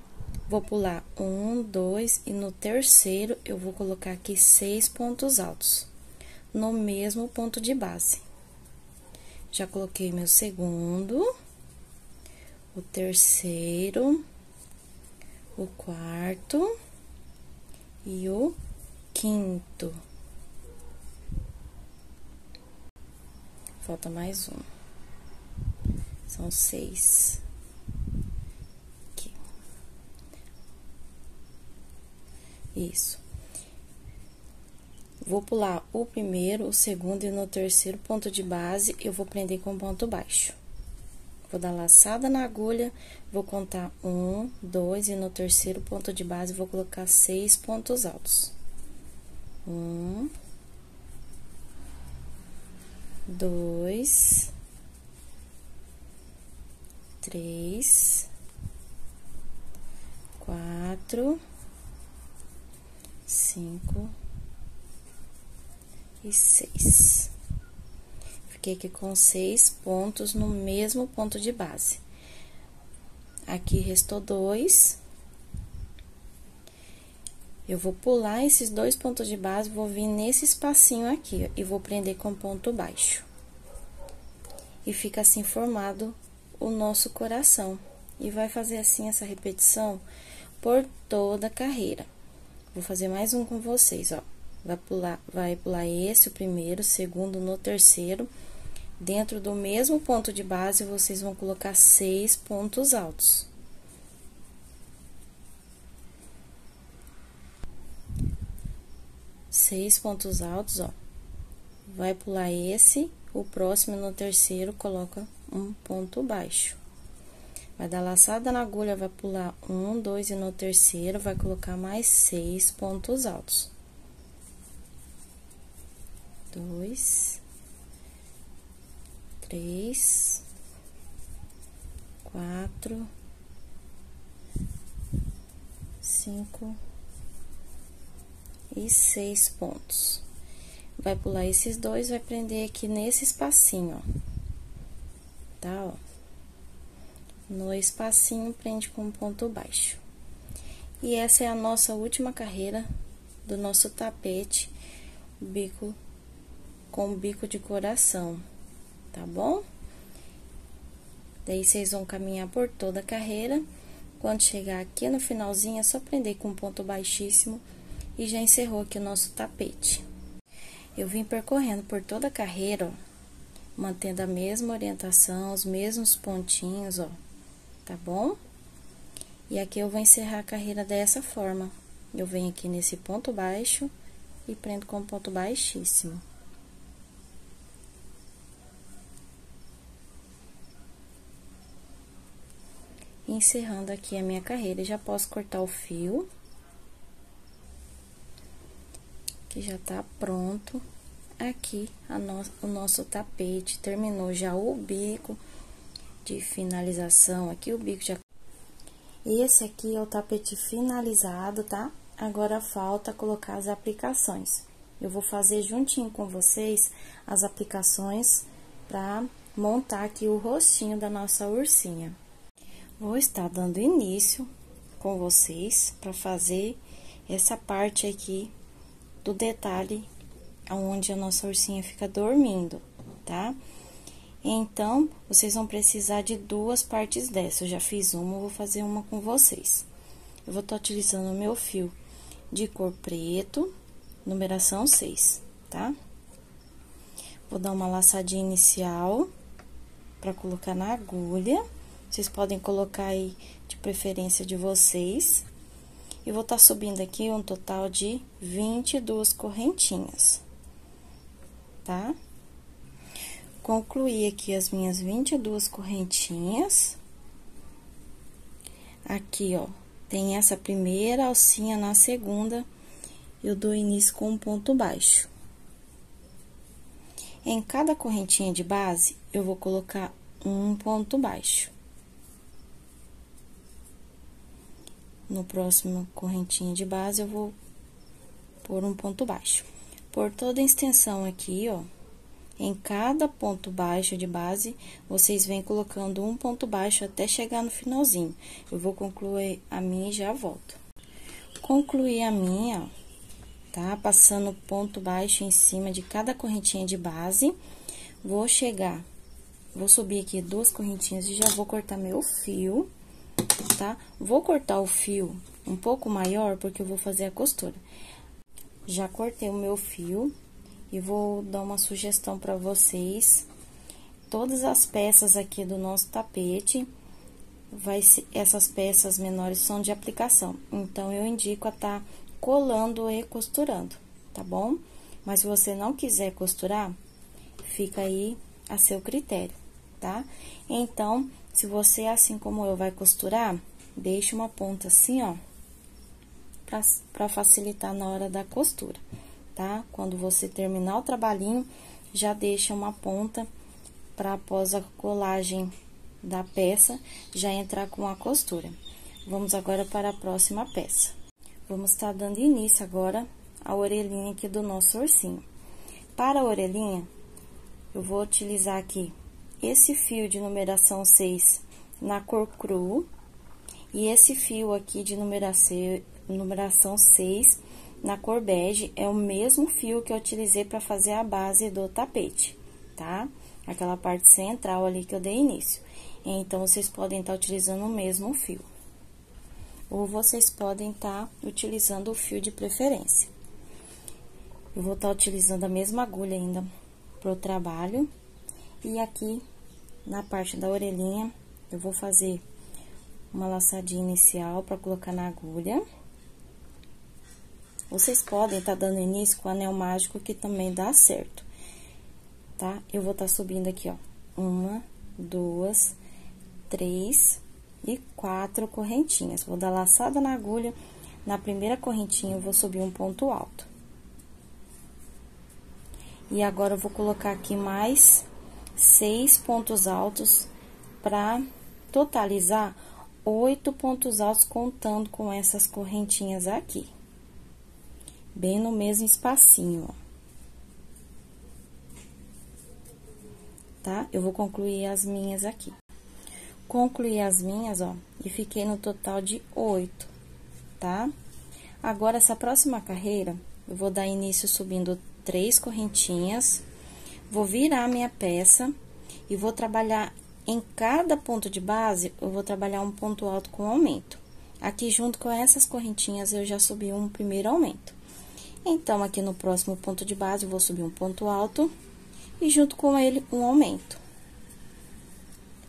vou pular 1, 2 e no terceiro eu vou colocar aqui 6 pontos altos. No mesmo ponto de base. Já coloquei meu segundo, o terceiro, o quarto e o quinto. Falta mais um. São 6. Aqui. Isso. Vou pular o primeiro, o segundo e no terceiro ponto de base, eu vou prender com ponto baixo. Vou dar laçada na agulha, vou contar 1, 2 e no terceiro ponto de base, vou colocar 6 pontos altos. 1, 2, 3, 4, 5 e 6. Fiquei aqui com 6 pontos no mesmo ponto de base. Aqui restou 2. Eu vou pular esses 2 pontos de base, vou vir nesse espacinho aqui, ó, e vou prender com ponto baixo. E fica assim formado o nosso coração. E vai fazer assim essa repetição por toda a carreira. Vou fazer mais um com vocês, ó. Vai pular esse, o primeiro, o segundo, no terceiro. Dentro do mesmo ponto de base, vocês vão colocar 6 pontos altos. Seis pontos altos, ó. Vai pular esse, o próximo no terceiro coloca um ponto baixo. Vai dar laçada na agulha, vai pular 1, 2 e no terceiro vai colocar mais 6 pontos altos. 2, 3, 4, 5 e 6 pontos. Vai pular esses dois, vai prender aqui nesse espacinho, ó. Tá, ó. No espacinho, prende com um ponto baixo. E essa é a nossa última carreira do nosso tapete, bico com bico de coração, tá bom? Daí, vocês vão caminhar por toda a carreira. Quando chegar aqui no finalzinho, é só prender com um ponto baixíssimo e já encerrou aqui o nosso tapete. Eu vim percorrendo por toda a carreira, ó, mantendo a mesma orientação, os mesmos pontinhos, ó, tá bom? E aqui eu vou encerrar a carreira dessa forma. Eu venho aqui nesse ponto baixo e prendo com um ponto baixíssimo. Encerrando aqui a minha carreira, já posso cortar o fio, que já tá pronto. Aqui o nosso tapete terminou já o bico de finalização. Aqui o bico já. Esse aqui é o tapete finalizado, tá? Agora falta colocar as aplicações. Eu vou fazer juntinho com vocês as aplicações pra montar aqui o rostinho da nossa ursinha. Vou estar dando início com vocês para fazer essa parte aqui do detalhe onde a nossa ursinha fica dormindo, tá? Então, vocês vão precisar de duas partes dessa. Eu já fiz uma, vou fazer uma com vocês. Eu vou estar utilizando o meu fio de cor preto, numeração 6, tá? Vou dar uma laçadinha inicial para colocar na agulha. Vocês podem colocar aí de preferência de vocês. E vou estar subindo aqui um total de 22 correntinhas, tá? Concluí aqui as minhas 22 correntinhas. Aqui, ó, tem essa primeira alcinha, na segunda, eu dou início com um ponto baixo. Em cada correntinha de base, eu vou colocar um ponto baixo. No próximo correntinha de base, eu vou pôr um ponto baixo. Por toda a extensão aqui, ó, em cada ponto baixo de base, vocês vêm colocando um ponto baixo até chegar no finalzinho. Eu vou concluir a minha e já volto. Concluí a minha, ó, tá? Passando ponto baixo em cima de cada correntinha de base. Vou subir aqui duas correntinhas e já vou cortar meu fio, tá? Vou cortar o fio um pouco maior, porque eu vou fazer a costura. Já cortei o meu fio e vou dar uma sugestão para vocês. Todas as peças aqui do nosso tapete, essas peças menores são de aplicação. Então, eu indico a tá colando e costurando, tá bom? Mas se você não quiser costurar, fica aí a seu critério, tá? Então, se você, assim como eu, vai costurar, deixa uma ponta assim, ó, pra facilitar na hora da costura, tá? Quando você terminar o trabalhinho, já deixa uma ponta para após a colagem da peça, já entrar com a costura. Vamos agora para a próxima peça. Vamos estar dando início agora à orelhinha aqui do nosso ursinho. Para a orelhinha, eu vou utilizar aqui esse fio de numeração 6 na cor cru e esse fio aqui de numeração 6 na cor bege, é o mesmo fio que eu utilizei para fazer a base do tapete, tá? Aquela parte central ali que eu dei início. Então, vocês podem estar utilizando o mesmo fio. Ou vocês podem estar utilizando o fio de preferência. Eu vou estar utilizando a mesma agulha ainda pro trabalho. E aqui, na parte da orelhinha, eu vou fazer uma laçadinha inicial para colocar na agulha. Vocês podem estar dando início com anel mágico, que também dá certo. tá? Eu vou tá subindo aqui, ó, 1, 2, 3 e 4 correntinhas. Vou dar laçada na agulha, na primeira correntinha eu vou subir um ponto alto. E agora eu vou colocar aqui mais 6 pontos altos pra totalizar 8 pontos altos, contando com essas correntinhas aqui. Bem no mesmo espacinho, ó. Tá? Eu vou concluir as minhas aqui. Concluí as minhas, ó, e fiquei no total de 8, tá? Agora, essa próxima carreira, eu vou dar início subindo 3 correntinhas, vou virar minha peça e vou trabalhar em cada ponto de base, eu vou trabalhar um ponto alto com aumento. Aqui, junto com essas correntinhas, eu já subi um primeiro aumento. Então, aqui no próximo ponto de base, eu vou subir um ponto alto e junto com ele, um aumento.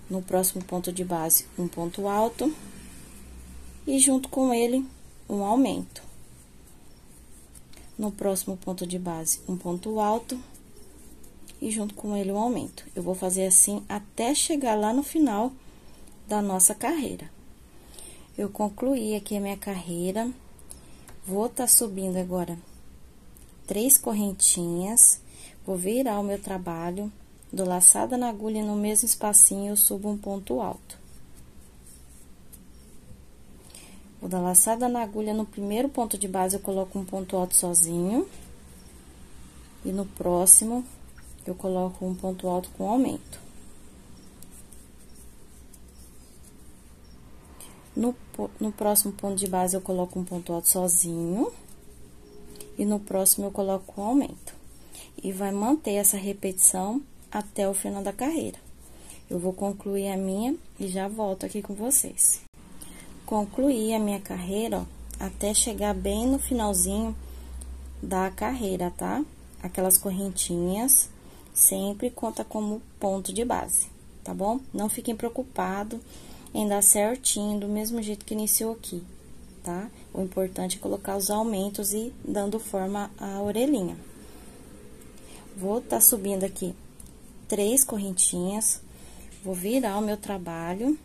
No próximo ponto de base, um ponto alto e junto com ele, um aumento. No próximo ponto de base, um ponto alto e junto com ele, um aumento. Eu vou fazer assim até chegar lá no final da nossa carreira. Eu concluí aqui a minha carreira, vou tá subindo agora 3 correntinhas, vou virar o meu trabalho. Dou laçada na agulha e no mesmo espacinho eu subo um ponto alto. Vou dar laçada na agulha no primeiro ponto de base, eu coloco um ponto alto sozinho. E no próximo, eu coloco um ponto alto com aumento. No próximo ponto de base, eu coloco um ponto alto sozinho. E no próximo, eu coloco com aumento. E vai manter essa repetição até o final da carreira. Eu vou concluir a minha e já volto aqui com vocês. Concluí a minha carreira, ó, até chegar bem no finalzinho da carreira, tá? Aquelas correntinhas sempre conta como ponto de base, tá bom? Não fiquem preocupados em dar certinho, do mesmo jeito que iniciou aqui, tá? O importante é colocar os aumentos e dando forma à orelhinha. Vou tá subindo aqui 3 correntinhas, vou virar o meu trabalho.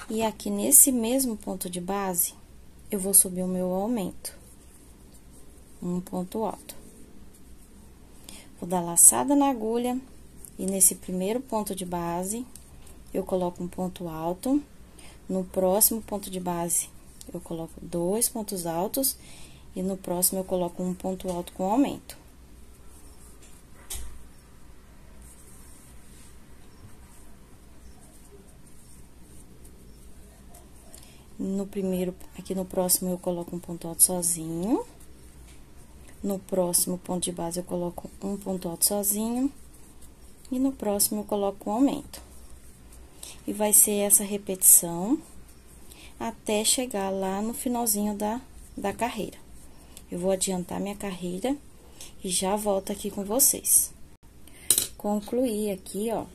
E aqui nesse mesmo ponto de base, eu vou subir o meu aumento. Um ponto alto. Vou dar laçada na agulha e nesse primeiro ponto de base, eu coloco um ponto alto. No próximo ponto de base, eu coloco 2 pontos altos. E no próximo, eu coloco um ponto alto com aumento. Aqui no próximo, eu coloco um ponto alto sozinho. No próximo ponto de base, eu coloco um ponto alto sozinho. E no próximo, eu coloco um aumento. E vai ser essa repetição até chegar lá no finalzinho da carreira. Eu vou adiantar minha carreira e já volto aqui com vocês. Concluí aqui, ó,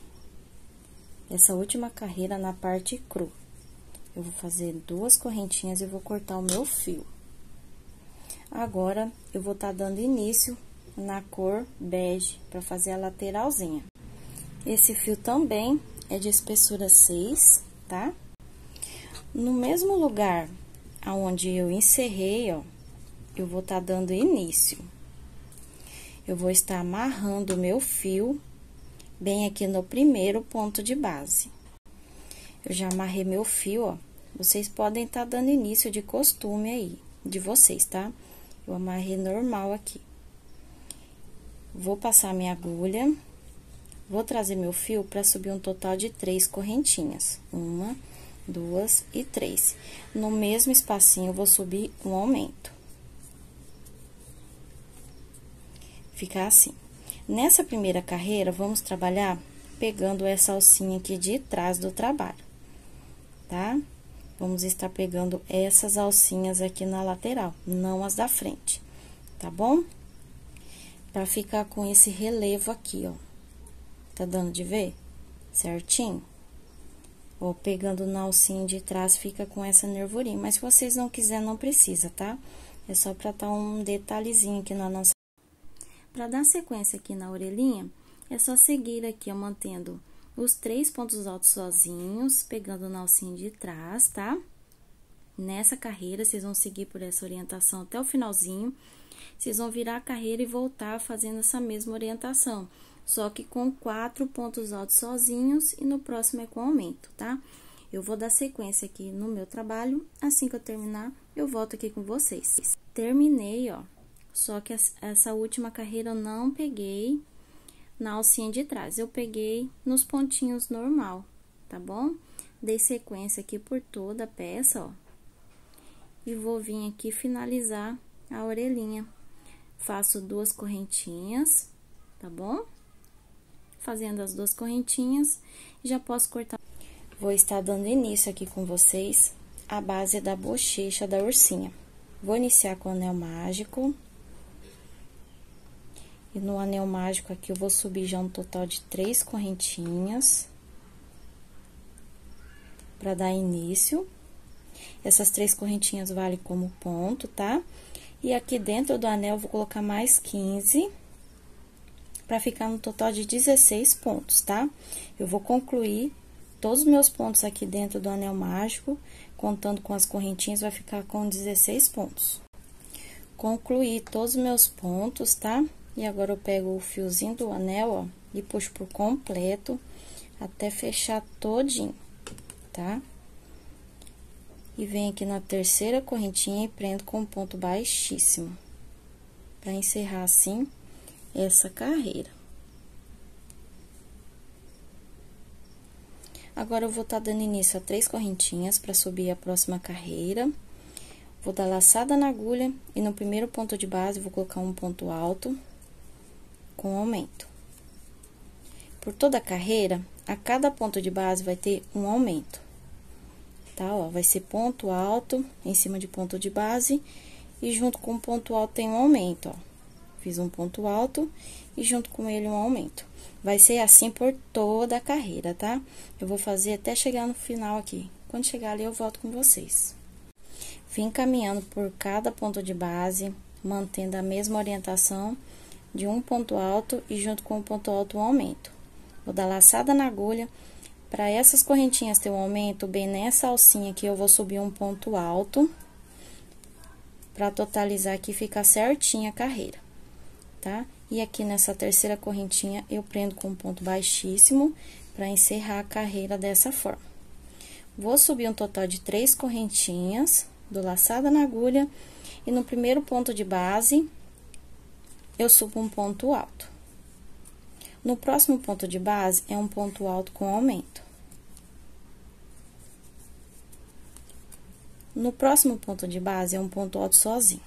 essa última carreira na parte cru. Eu vou fazer 2 correntinhas e vou cortar o meu fio. Agora, eu vou tá dando início na cor bege para fazer a lateralzinha. Esse fio também é de espessura 6, tá? No mesmo lugar aonde eu encerrei, ó, eu vou tá dando início. Eu vou estar amarrando o meu fio bem aqui no primeiro ponto de base. Eu já amarrei meu fio, ó. Vocês podem tá dando início de costume aí, de vocês, tá? Eu amarrei normal aqui. Vou passar minha agulha, vou trazer meu fio pra subir um total de 3 correntinhas. 1, 2 e 3. No mesmo espacinho, eu vou subir um aumento. Fica assim. Nessa primeira carreira, vamos trabalhar pegando essa alcinha aqui de trás do trabalho, tá? Vamos estar pegando essas alcinhas aqui na lateral, não as da frente, tá bom? Pra ficar com esse relevo aqui, ó. Tá dando de ver? Certinho? Ó, pegando na alcinha de trás, fica com essa nervurinha. Mas se vocês não quiserem, não precisa, tá? É só pra dar um detalhezinho aqui na nossa... Pra dar sequência aqui na orelhinha, é só seguir aqui, ó, mantendo os 3 pontos altos sozinhos, pegando na alcinha de trás, tá? Nessa carreira, vocês vão seguir por essa orientação até o finalzinho. Vocês vão virar a carreira e voltar fazendo essa mesma orientação, só que com 4 pontos altos sozinhos e no próximo é com aumento, tá? Eu vou dar sequência aqui no meu trabalho, assim que eu terminar, eu volto aqui com vocês. Terminei, ó, só que essa última carreira eu não peguei na alcinha de trás, eu peguei nos pontinhos normal, tá bom? Dei sequência aqui por toda a peça, ó, e vou vir aqui finalizar a orelhinha. Faço 2 correntinhas, tá bom? Fazendo as 2 correntinhas, já posso cortar. Vou estar dando início aqui com vocês a base da bochecha da ursinha. Vou iniciar com o anel mágico. E no anel mágico aqui, eu vou subir já um total de 3 correntinhas. Pra dar início. Essas 3 correntinhas valem como ponto, tá? E aqui dentro do anel, eu vou colocar mais 15, pra ficar no total de 16 pontos, tá? Eu vou concluir todos os meus pontos aqui dentro do anel mágico, contando com as correntinhas, vai ficar com 16 pontos. Concluí todos os meus pontos, tá? E agora, eu pego o fiozinho do anel, ó, e puxo por completo, até fechar todinho, tá? E venho aqui na terceira correntinha e prendo com um ponto baixíssimo, pra encerrar, assim, essa carreira. Agora, eu vou tá dando início a 3 correntinhas pra subir a próxima carreira. Vou dar laçada na agulha e no primeiro ponto de base, vou colocar um ponto alto com aumento. Por toda a carreira, a cada ponto de base vai ter um aumento, tá? Ó, vai ser ponto alto em cima de ponto de base e junto com o ponto alto tem um aumento, ó. Fiz um ponto alto e junto com ele um aumento. Vai ser assim por toda a carreira, tá? Eu vou fazer até chegar no final aqui. Quando chegar ali, eu volto com vocês. Vim caminhando por cada ponto de base, mantendo a mesma orientação de um ponto alto e junto com o ponto alto um aumento. Vou dar laçada na agulha. Para essas correntinhas ter um aumento, bem nessa alcinha aqui, eu vou subir um ponto alto. Pra totalizar aqui, ficar certinha a carreira, tá? E aqui nessa terceira correntinha, eu prendo com um ponto baixíssimo, pra encerrar a carreira dessa forma. Vou subir um total de 3 correntinhas, dou laçada na agulha, e no primeiro ponto de base, eu subo um ponto alto. No próximo ponto de base, é um ponto alto com aumento. No próximo ponto de base, é um ponto alto sozinho.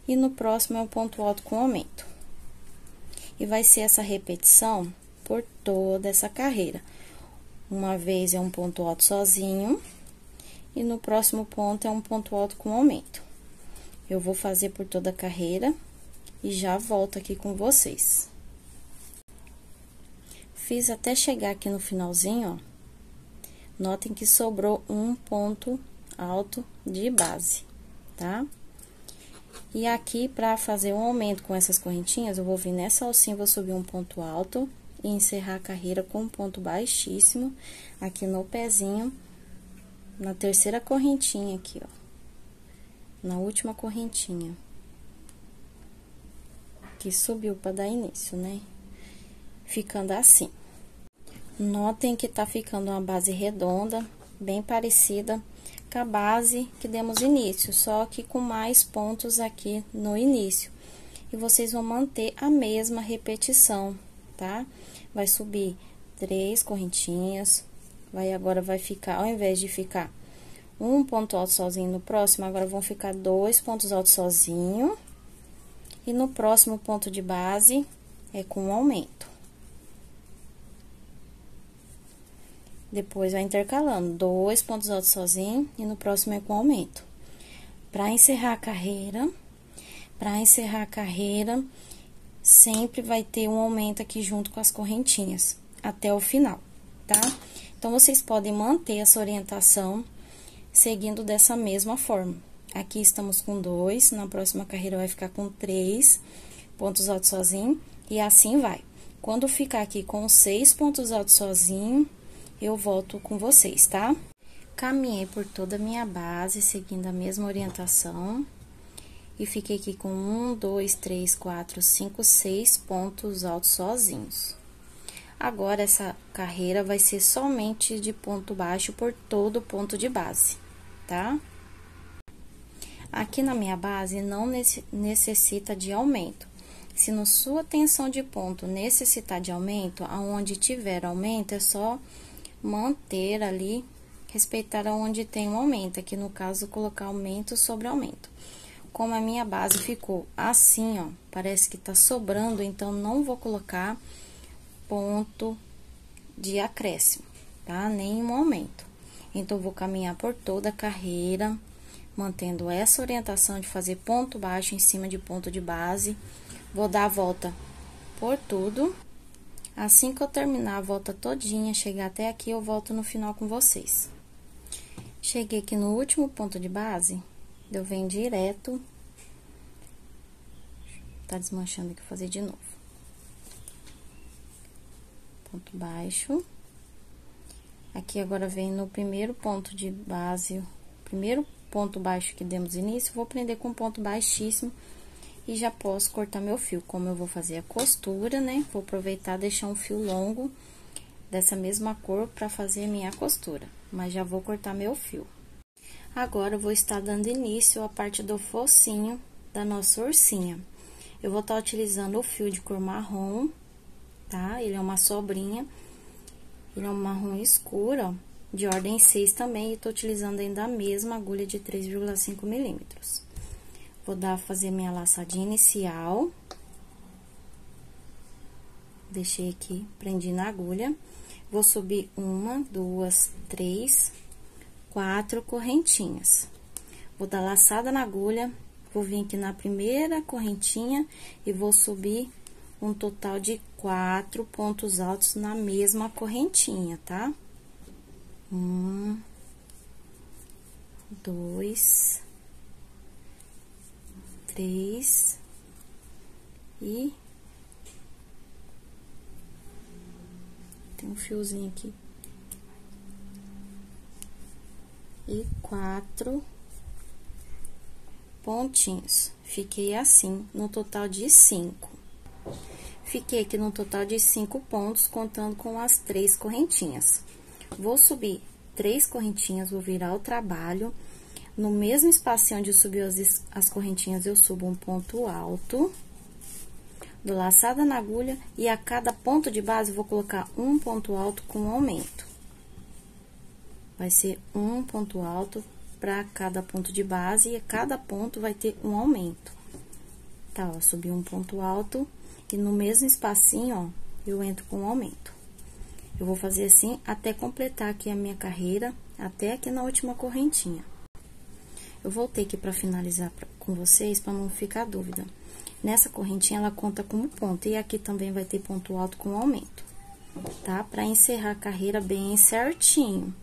E no próximo, é um ponto alto com aumento. E vai ser essa repetição por toda essa carreira. Uma vez é um ponto alto sozinho, e no próximo ponto é um ponto alto com aumento. Eu vou fazer por toda a carreira e já volto aqui com vocês. Fiz até chegar aqui no finalzinho, ó. Notem que sobrou um ponto alto de base, tá? E aqui, pra fazer um aumento com essas correntinhas, eu vou vir nessa alcinha, vou subir um ponto alto e encerrar a carreira com um ponto baixíssimo aqui no pezinho, na terceira correntinha aqui, ó. Na última correntinha. Que subiu pra dar início, né? Ficando assim. Notem que tá ficando uma base redonda, bem parecida com a base que demos início, só que com mais pontos aqui no início. E vocês vão manter a mesma repetição, tá? Vai subir 3 correntinhas, agora vai ficar, ao invés de ficar um ponto alto sozinho no próximo, agora vão ficar 2 pontos altos sozinho. E no próximo ponto de base, é com aumento. Depois, vai intercalando 2 pontos altos sozinho e no próximo é com aumento. Pra encerrar a carreira, sempre vai ter um aumento aqui junto com as correntinhas, até o final, tá? Então, vocês podem manter essa orientação seguindo dessa mesma forma. Aqui estamos com 2, na próxima carreira vai ficar com 3 pontos altos sozinho, e assim vai. Quando ficar aqui com 6 pontos altos sozinho, eu volto com vocês, tá? Caminhei por toda a minha base, seguindo a mesma orientação. E fiquei aqui com 1, 2, 3, 4, 5, 6 pontos altos sozinhos. Agora, essa carreira vai ser somente de ponto baixo por todo o ponto de base, tá? Aqui na minha base, não necessita de aumento. Se na sua tensão de ponto necessitar de aumento, aonde tiver aumento, é só manter ali, respeitar aonde tem um aumento. Aqui, no caso, colocar aumento sobre aumento. Como a minha base ficou assim, ó, parece que tá sobrando, então, não vou colocar ponto de acréscimo, tá? Nenhum aumento. Então, vou caminhar por toda a carreira, mantendo essa orientação de fazer ponto baixo em cima de ponto de base. Vou dar a volta por tudo. Assim que eu terminar a volta todinha, chegar até aqui, eu volto no final com vocês. Cheguei aqui no último ponto de base. Eu venho direto, tá desmanchando aqui, vou fazer de novo. Ponto baixo. Aqui agora vem no primeiro ponto de base, primeiro ponto baixo que demos início, vou prender com ponto baixíssimo e já posso cortar meu fio. Como eu vou fazer a costura, né? Vou aproveitar deixar um fio longo dessa mesma cor pra fazer minha costura, mas já vou cortar meu fio. Agora, eu vou estar dando início à parte do focinho da nossa ursinha. Eu vou estar utilizando o fio de cor marrom, tá? Ele é uma sobrinha, ele é um marrom escuro, ó, de ordem 6 também, e tô utilizando ainda a mesma agulha de 3,5 milímetros. Vou fazer minha laçadinha inicial. Deixei aqui, prendi na agulha. Vou subir 1, 2, 3... 4 correntinhas. Vou dar laçada na agulha, vou vir aqui na primeira correntinha e vou subir um total de 4 pontos altos na mesma correntinha, tá? 1, 2, 3 e tem um fiozinho aqui. E 4 pontinhos. Fiquei assim, no total de 5. Fiquei aqui no total de 5 pontos, contando com as 3 correntinhas. Vou subir 3 correntinhas, vou virar o trabalho. No mesmo espacinho onde eu subi as correntinhas, eu subo um ponto alto. Dou laçada na agulha e a cada ponto de base, eu vou colocar um ponto alto com aumento. Vai ser um ponto alto para cada ponto de base e cada ponto vai ter um aumento. Tá, ó, subi um ponto alto e no mesmo espacinho, ó, eu entro com um aumento. Eu vou fazer assim até completar aqui a minha carreira, até aqui na última correntinha. Eu voltei aqui para finalizar com vocês, para não ficar dúvida. Nessa correntinha, ela conta como ponto, e aqui também vai ter ponto alto com aumento, tá? Para encerrar a carreira bem certinho.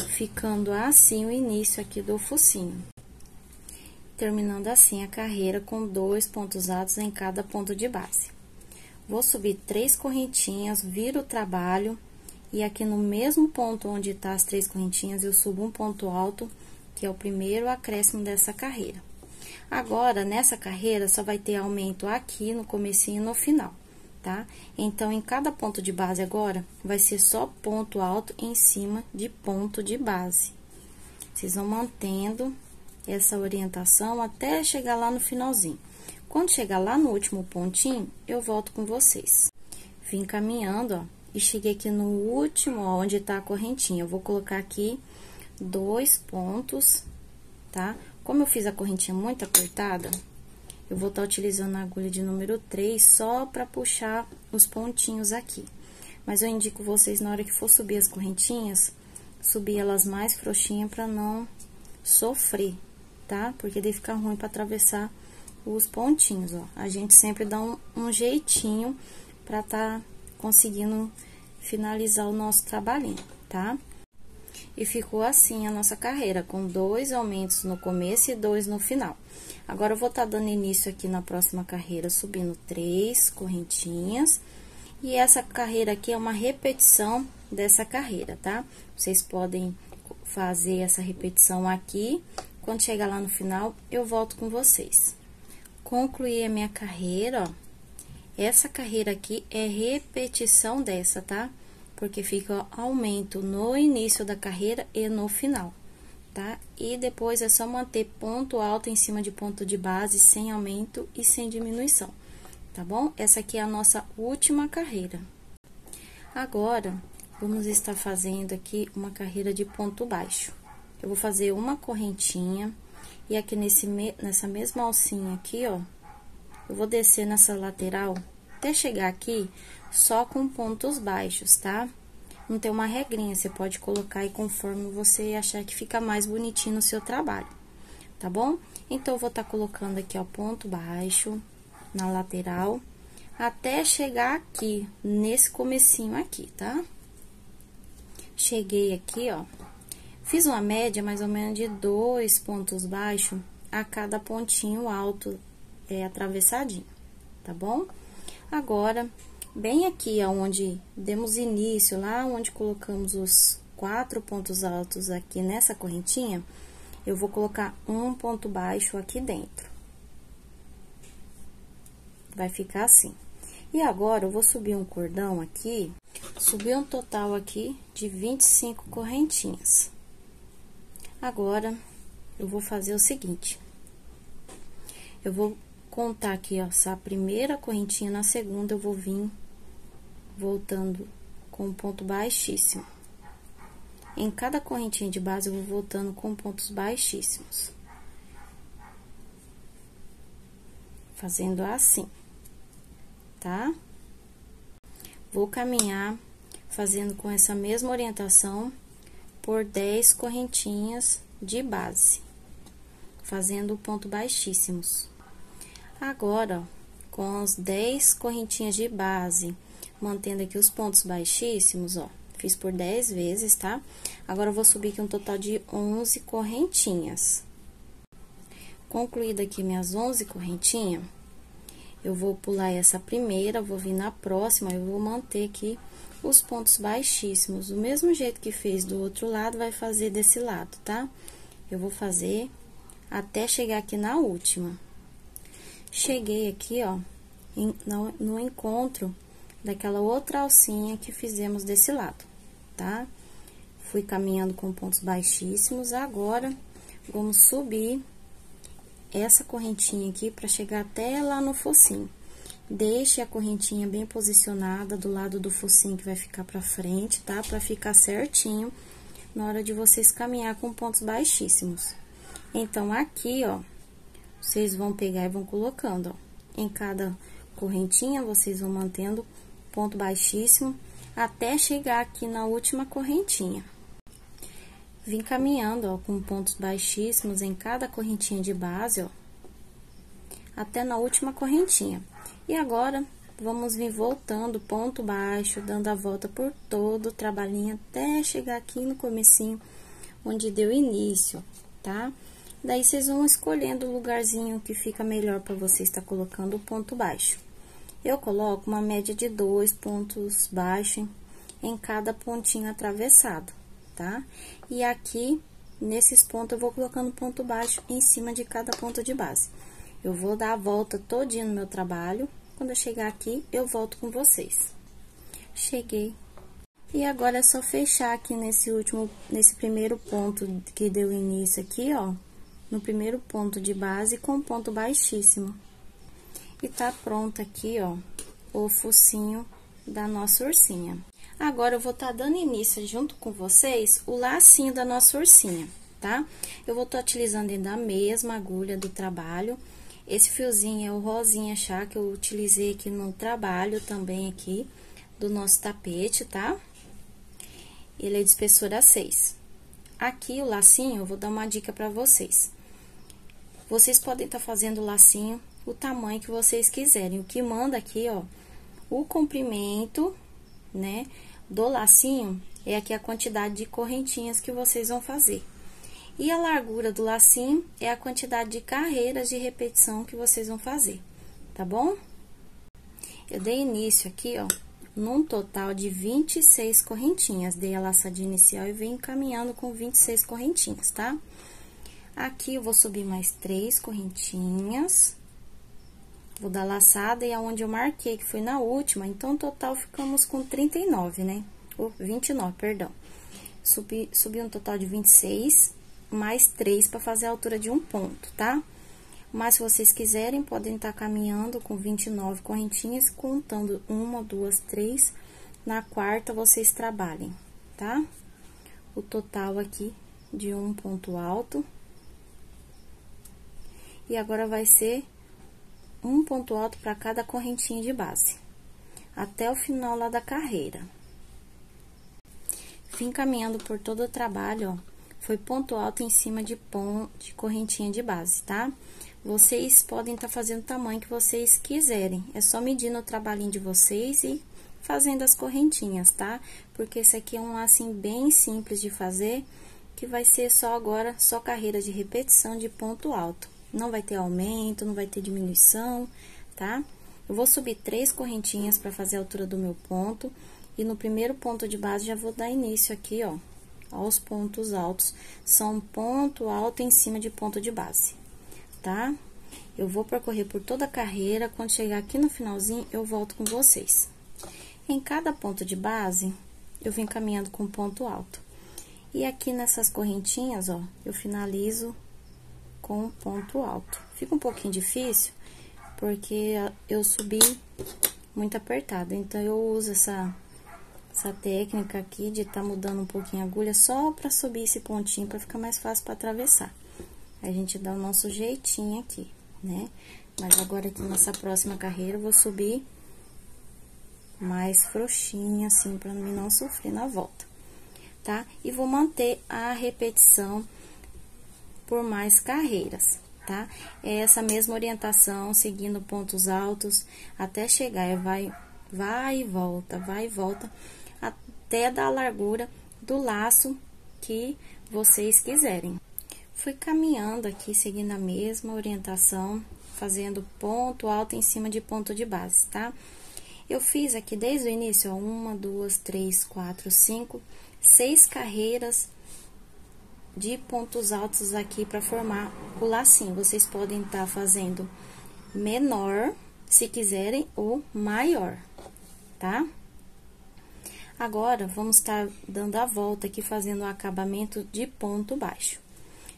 Ficando assim o início aqui do focinho. Terminando assim a carreira com 2 pontos altos em cada ponto de base. Vou subir 3 correntinhas, viro o trabalho, e aqui no mesmo ponto onde tá as 3 correntinhas, eu subo um ponto alto, que é o primeiro acréscimo dessa carreira. Agora, nessa carreira, só vai ter aumento aqui no comecinho e no final. Tá? Então, em cada ponto de base agora, vai ser só ponto alto em cima de ponto de base. Vocês vão mantendo essa orientação até chegar lá no finalzinho. Quando chegar lá no último pontinho, eu volto com vocês. Vim caminhando, ó, e cheguei aqui no último, ó, onde tá a correntinha. Eu vou colocar aqui 2 pontos, tá? Como eu fiz a correntinha muito apertada, eu vou estar utilizando a agulha de número 3 só para puxar os pontinhos aqui. Mas eu indico vocês, na hora que for subir as correntinhas, subir elas mais frouxinhas para não sofrer, tá? Porque daí fica ruim para atravessar os pontinhos, ó. A gente sempre dá um jeitinho para tá conseguindo finalizar o nosso trabalhinho, tá? E ficou assim a nossa carreira, com 2 aumentos no começo e 2 no final. Agora, eu vou estar dando início aqui na próxima carreira, subindo 3 correntinhas. E essa carreira aqui é uma repetição dessa carreira, tá? Vocês podem fazer essa repetição aqui. Quando chegar lá no final, eu volto com vocês. Concluí a minha carreira, ó. Essa carreira aqui é repetição dessa, tá? Porque fica aumento no início da carreira e no final, tá? E depois é só manter ponto alto em cima de ponto de base, sem aumento e sem diminuição, tá bom? Essa aqui é a nossa última carreira. Agora, vamos estar fazendo aqui uma carreira de ponto baixo. Eu vou fazer uma correntinha e aqui nessa mesma alcinha aqui, ó, eu vou descer nessa lateral até chegar aqui só com pontos baixos, tá? Não tem uma regrinha, você pode colocar aí conforme você achar que fica mais bonitinho no seu trabalho, tá bom? Então, eu vou estar colocando aqui, ó, ponto baixo na lateral até chegar aqui, nesse comecinho aqui, tá? Cheguei aqui, ó, fiz uma média mais ou menos de 2 pontos baixos a cada pontinho alto atravessadinho, tá bom? Agora, bem aqui aonde demos início, lá onde colocamos os 4 pontos altos aqui nessa correntinha, eu vou colocar um ponto baixo aqui dentro. Vai ficar assim. E agora, eu vou subir um cordão aqui, subir um total aqui de 25 correntinhas. Agora, eu vou fazer o seguinte, eu vou contar aqui, ó, essa primeira correntinha, na segunda eu vou vir voltando com um ponto baixíssimo. Em cada correntinha de base, eu vou voltando com pontos baixíssimos. Fazendo assim, tá? Vou caminhar fazendo com essa mesma orientação por 10 correntinhas de base, fazendo ponto baixíssimos. Agora, ó, com as 10 correntinhas de base, mantendo aqui os pontos baixíssimos, ó, fiz por 10 vezes, tá? Agora, eu vou subir aqui um total de 11 correntinhas. Concluída aqui minhas 11 correntinhas, eu vou pular essa primeira, vou vir na próxima, eu vou manter aqui os pontos baixíssimos. Do mesmo jeito que fez do outro lado, vai fazer desse lado, tá? Eu vou fazer até chegar aqui na última. Cheguei aqui, ó, no encontro daquela outra alcinha que fizemos desse lado, tá? Fui caminhando com pontos baixíssimos, agora, vamos subir essa correntinha aqui pra chegar até lá no focinho. Deixe a correntinha bem posicionada do lado do focinho que vai ficar pra frente, tá? Pra ficar certinho na hora de vocês caminhar com pontos baixíssimos. Então, aqui, ó, vocês vão pegar e vão colocando, ó, em cada correntinha, vocês vão mantendo ponto baixíssimo até chegar aqui na última correntinha. Vim caminhando, ó, com pontos baixíssimos em cada correntinha de base, ó, até na última correntinha. E agora, vamos vir voltando ponto baixo, dando a volta por todo o trabalhinho até chegar aqui no comecinho, onde deu início, tá? Daí, vocês vão escolhendo o lugarzinho que fica melhor para você estar colocando o ponto baixo. Eu coloco uma média de 2 pontos baixos em cada pontinho atravessado, tá? E aqui, nesses pontos, eu vou colocando ponto baixo em cima de cada ponto de base. Eu vou dar a volta todinha no meu trabalho. Quando eu chegar aqui, eu volto com vocês. Cheguei. E agora, é só fechar aqui nesse primeiro ponto que deu início aqui, ó. No primeiro ponto de base com ponto baixíssimo. E tá pronto aqui, ó, o focinho da nossa ursinha. Agora, eu vou estar dando início junto com vocês o lacinho da nossa ursinha, tá? Eu vou estar utilizando ainda a mesma agulha do trabalho. Esse fiozinho é o rosinha chá que eu utilizei aqui no trabalho também aqui do nosso tapete, tá? Ele é de espessura 6. Aqui, o lacinho, eu vou dar uma dica pra vocês. Vocês podem estar fazendo o lacinho o tamanho que vocês quiserem. O que manda aqui, ó, o comprimento, né, do lacinho é aqui a quantidade de correntinhas que vocês vão fazer. E a largura do lacinho é a quantidade de carreiras de repetição que vocês vão fazer, tá bom? Eu dei início aqui, ó, num total de 26 correntinhas. Dei a laçadinha inicial e venho caminhando com 26 correntinhas, tá? Aqui eu vou subir mais 3 correntinhas. Vou dar laçada e aonde eu marquei, que foi na última, então, no total, ficamos com 39, né? Ou 29, perdão. Subi um total de 26, mais 3 para fazer a altura de um ponto, tá? Mas, se vocês quiserem, podem estar caminhando com 29 correntinhas, contando 1, 2, 3. Na quarta, vocês trabalhem, tá? O total aqui de um ponto alto. E agora, vai ser um ponto alto para cada correntinha de base, até o final lá da carreira. Vim caminhando por todo o trabalho, ó. Foi ponto alto em cima de correntinha de base, tá? Vocês podem estar fazendo o tamanho que vocês quiserem. É só medindo o trabalhinho de vocês e fazendo as correntinhas, tá? Porque esse aqui é um lacinho bem simples de fazer, que vai ser só agora, só carreira de repetição de ponto alto. Não vai ter aumento, não vai ter diminuição, tá? Eu vou subir 3 correntinhas para fazer a altura do meu ponto. E no primeiro ponto de base, já vou dar início aqui, ó, aos pontos altos. São ponto alto em cima de ponto de base, tá? Eu vou percorrer por toda a carreira, quando chegar aqui no finalzinho, eu volto com vocês. Em cada ponto de base, eu vim caminhando com ponto alto. E aqui nessas correntinhas, ó, eu finalizo com ponto alto. Fica um pouquinho difícil, porque eu subi muito apertado, então eu uso essa técnica aqui de tá mudando um pouquinho a agulha só pra subir esse pontinho, pra ficar mais fácil pra atravessar. A gente dá o nosso jeitinho aqui, né? Mas agora aqui nessa próxima carreira eu vou subir mais frouxinha, assim, pra mim não sofrer na volta, tá? E vou manter a repetição por mais carreiras, tá? É essa mesma orientação, seguindo pontos altos, até chegar, vai e volta, até dar a largura do laço que vocês quiserem. Fui caminhando aqui, seguindo a mesma orientação, fazendo ponto alto em cima de ponto de base, tá? Eu fiz aqui desde o início, ó, 1, 2, 3, 4, 5, 6 carreiras de pontos altos aqui para formar o lacinho. Vocês podem estar fazendo menor, se quiserem, ou maior, tá? Agora, vamos estar dando a volta aqui, fazendo o acabamento de ponto baixo.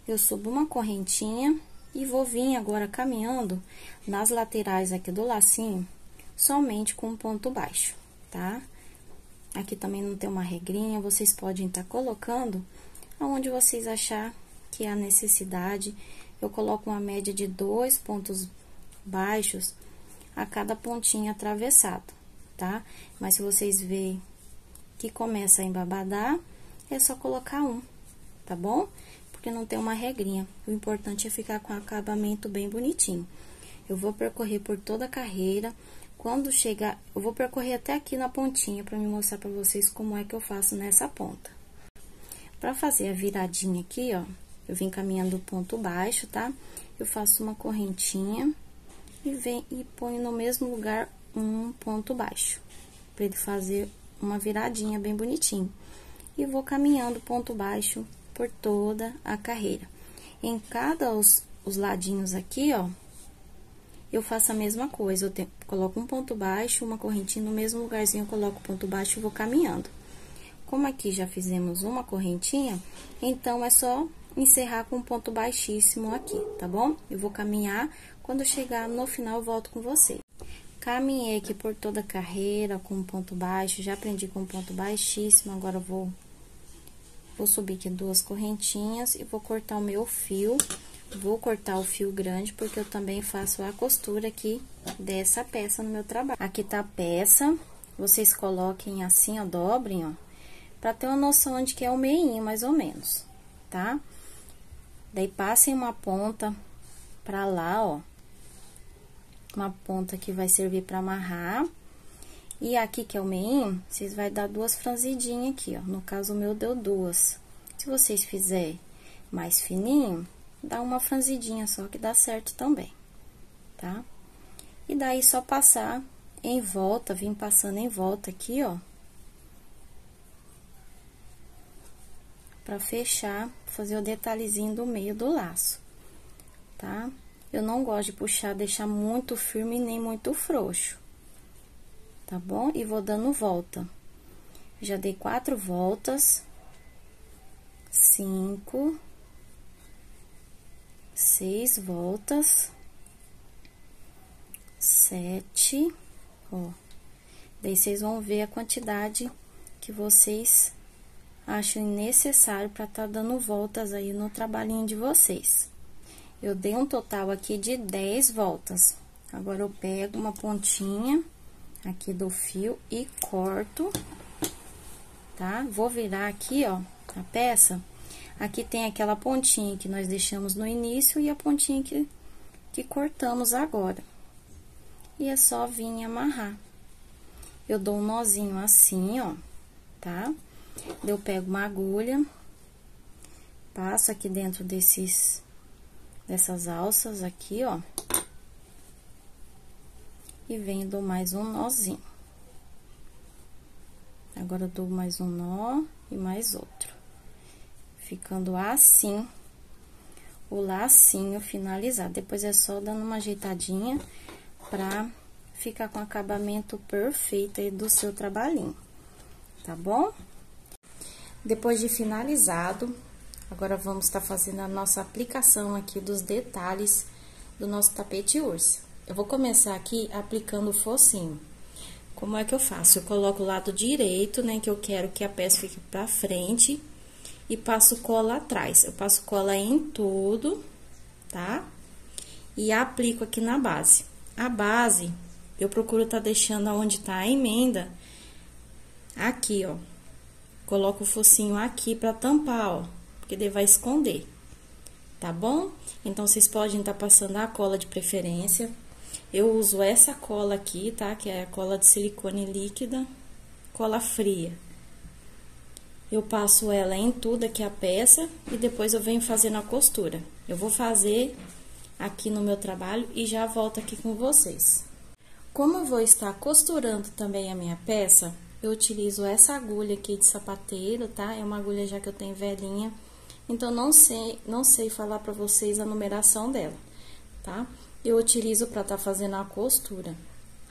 Eu subo uma correntinha e vou vir agora caminhando nas laterais aqui do lacinho, somente com ponto baixo, tá? Aqui também não tem uma regrinha, vocês podem estar colocando aonde vocês achar que há necessidade. Eu coloco uma média de 2 pontos baixos a cada pontinho atravessado, tá? Mas se vocês verem que começa a embabadar, é só colocar um, tá bom? Porque não tem uma regrinha. O importante é ficar com o acabamento bem bonitinho. Eu vou percorrer por toda a carreira. Quando chegar, eu vou percorrer até aqui na pontinha para me mostrar para vocês como é que eu faço nessa ponta. Para fazer a viradinha aqui, ó, eu vim caminhando ponto baixo, tá? Eu faço uma correntinha e ponho no mesmo lugar um ponto baixo, para ele fazer uma viradinha bem bonitinho. E vou caminhando ponto baixo por toda a carreira. Em cada os ladinhos aqui, ó, eu faço a mesma coisa. Eu coloco um ponto baixo, uma correntinha no mesmo lugarzinho, eu coloco ponto baixo e vou caminhando. Como aqui já fizemos uma correntinha, então é só encerrar com um ponto baixíssimo aqui, tá bom? Eu vou caminhar, quando chegar no final eu volto com vocês. Caminhei aqui por toda a carreira com um ponto baixo, já aprendi com um ponto baixíssimo, agora vou subir aqui 2 correntinhas e vou cortar o meu fio. Vou cortar o fio grande, porque eu também faço a costura aqui dessa peça no meu trabalho. Aqui tá a peça, vocês coloquem assim, ó, dobrem, ó, pra ter uma noção de que é o meinho, mais ou menos, tá? Daí, passem uma ponta pra lá, ó. Uma ponta que vai servir pra amarrar. E aqui, que é o meinho, vocês vai dar 2 franzidinhas aqui, ó. No caso, o meu deu 2. Se vocês fizerem mais fininho, dá uma franzidinha só, que dá certo também, tá? E daí, só passar em volta, vim passando em volta aqui, ó. Pra fechar, fazer o detalhezinho do meio do laço, tá? Eu não gosto de puxar, deixar muito firme nem muito frouxo. Tá bom? E vou dando volta. Já dei 4 voltas. 5. 6 voltas. 7. Ó. Daí, vocês vão ver a quantidade que vocês acham necessário para tá dando voltas aí no trabalhinho de vocês. Eu dei um total aqui de 10 voltas. Agora, eu pego uma pontinha aqui do fio e corto, tá? Vou virar aqui, ó, a peça. Aqui tem aquela pontinha que nós deixamos no início e a pontinha que cortamos agora. E é só vir amarrar. Eu dou um nozinho assim, ó, tá? Eu pego uma agulha, passo aqui dentro dessas alças aqui, ó. E venho, dou mais um nozinho. Agora, eu dou mais um nó e mais outro. Ficando assim, o lacinho finalizado. Depois, é só dando uma ajeitadinha pra ficar com o acabamento perfeito aí do seu trabalhinho, tá bom? Depois de finalizado, agora vamos estar fazendo a nossa aplicação aqui dos detalhes do nosso tapete urso. Eu vou começar aqui aplicando o focinho. Como é que eu faço? Eu coloco o lado direito, né, que eu quero que a peça fique pra frente, e passo cola atrás. Eu passo cola em tudo, tá? E aplico aqui na base. A base, eu procuro tá deixando onde tá a emenda, aqui, ó. Coloco o focinho aqui pra tampar, ó, porque daí vai esconder, tá bom? Então, vocês podem tá passando a cola de preferência. Eu uso essa cola aqui, tá? Que é a cola de silicone líquida, cola fria. Eu passo ela em tudo aqui a peça e depois eu venho fazendo a costura. Eu vou fazer aqui no meu trabalho e já volto aqui com vocês. Como eu vou estar costurando também a minha peça, eu utilizo essa agulha aqui de sapateiro, tá? É uma agulha já que eu tenho velhinha, então não sei falar pra vocês a numeração dela, tá? Eu utilizo pra tá fazendo a costura.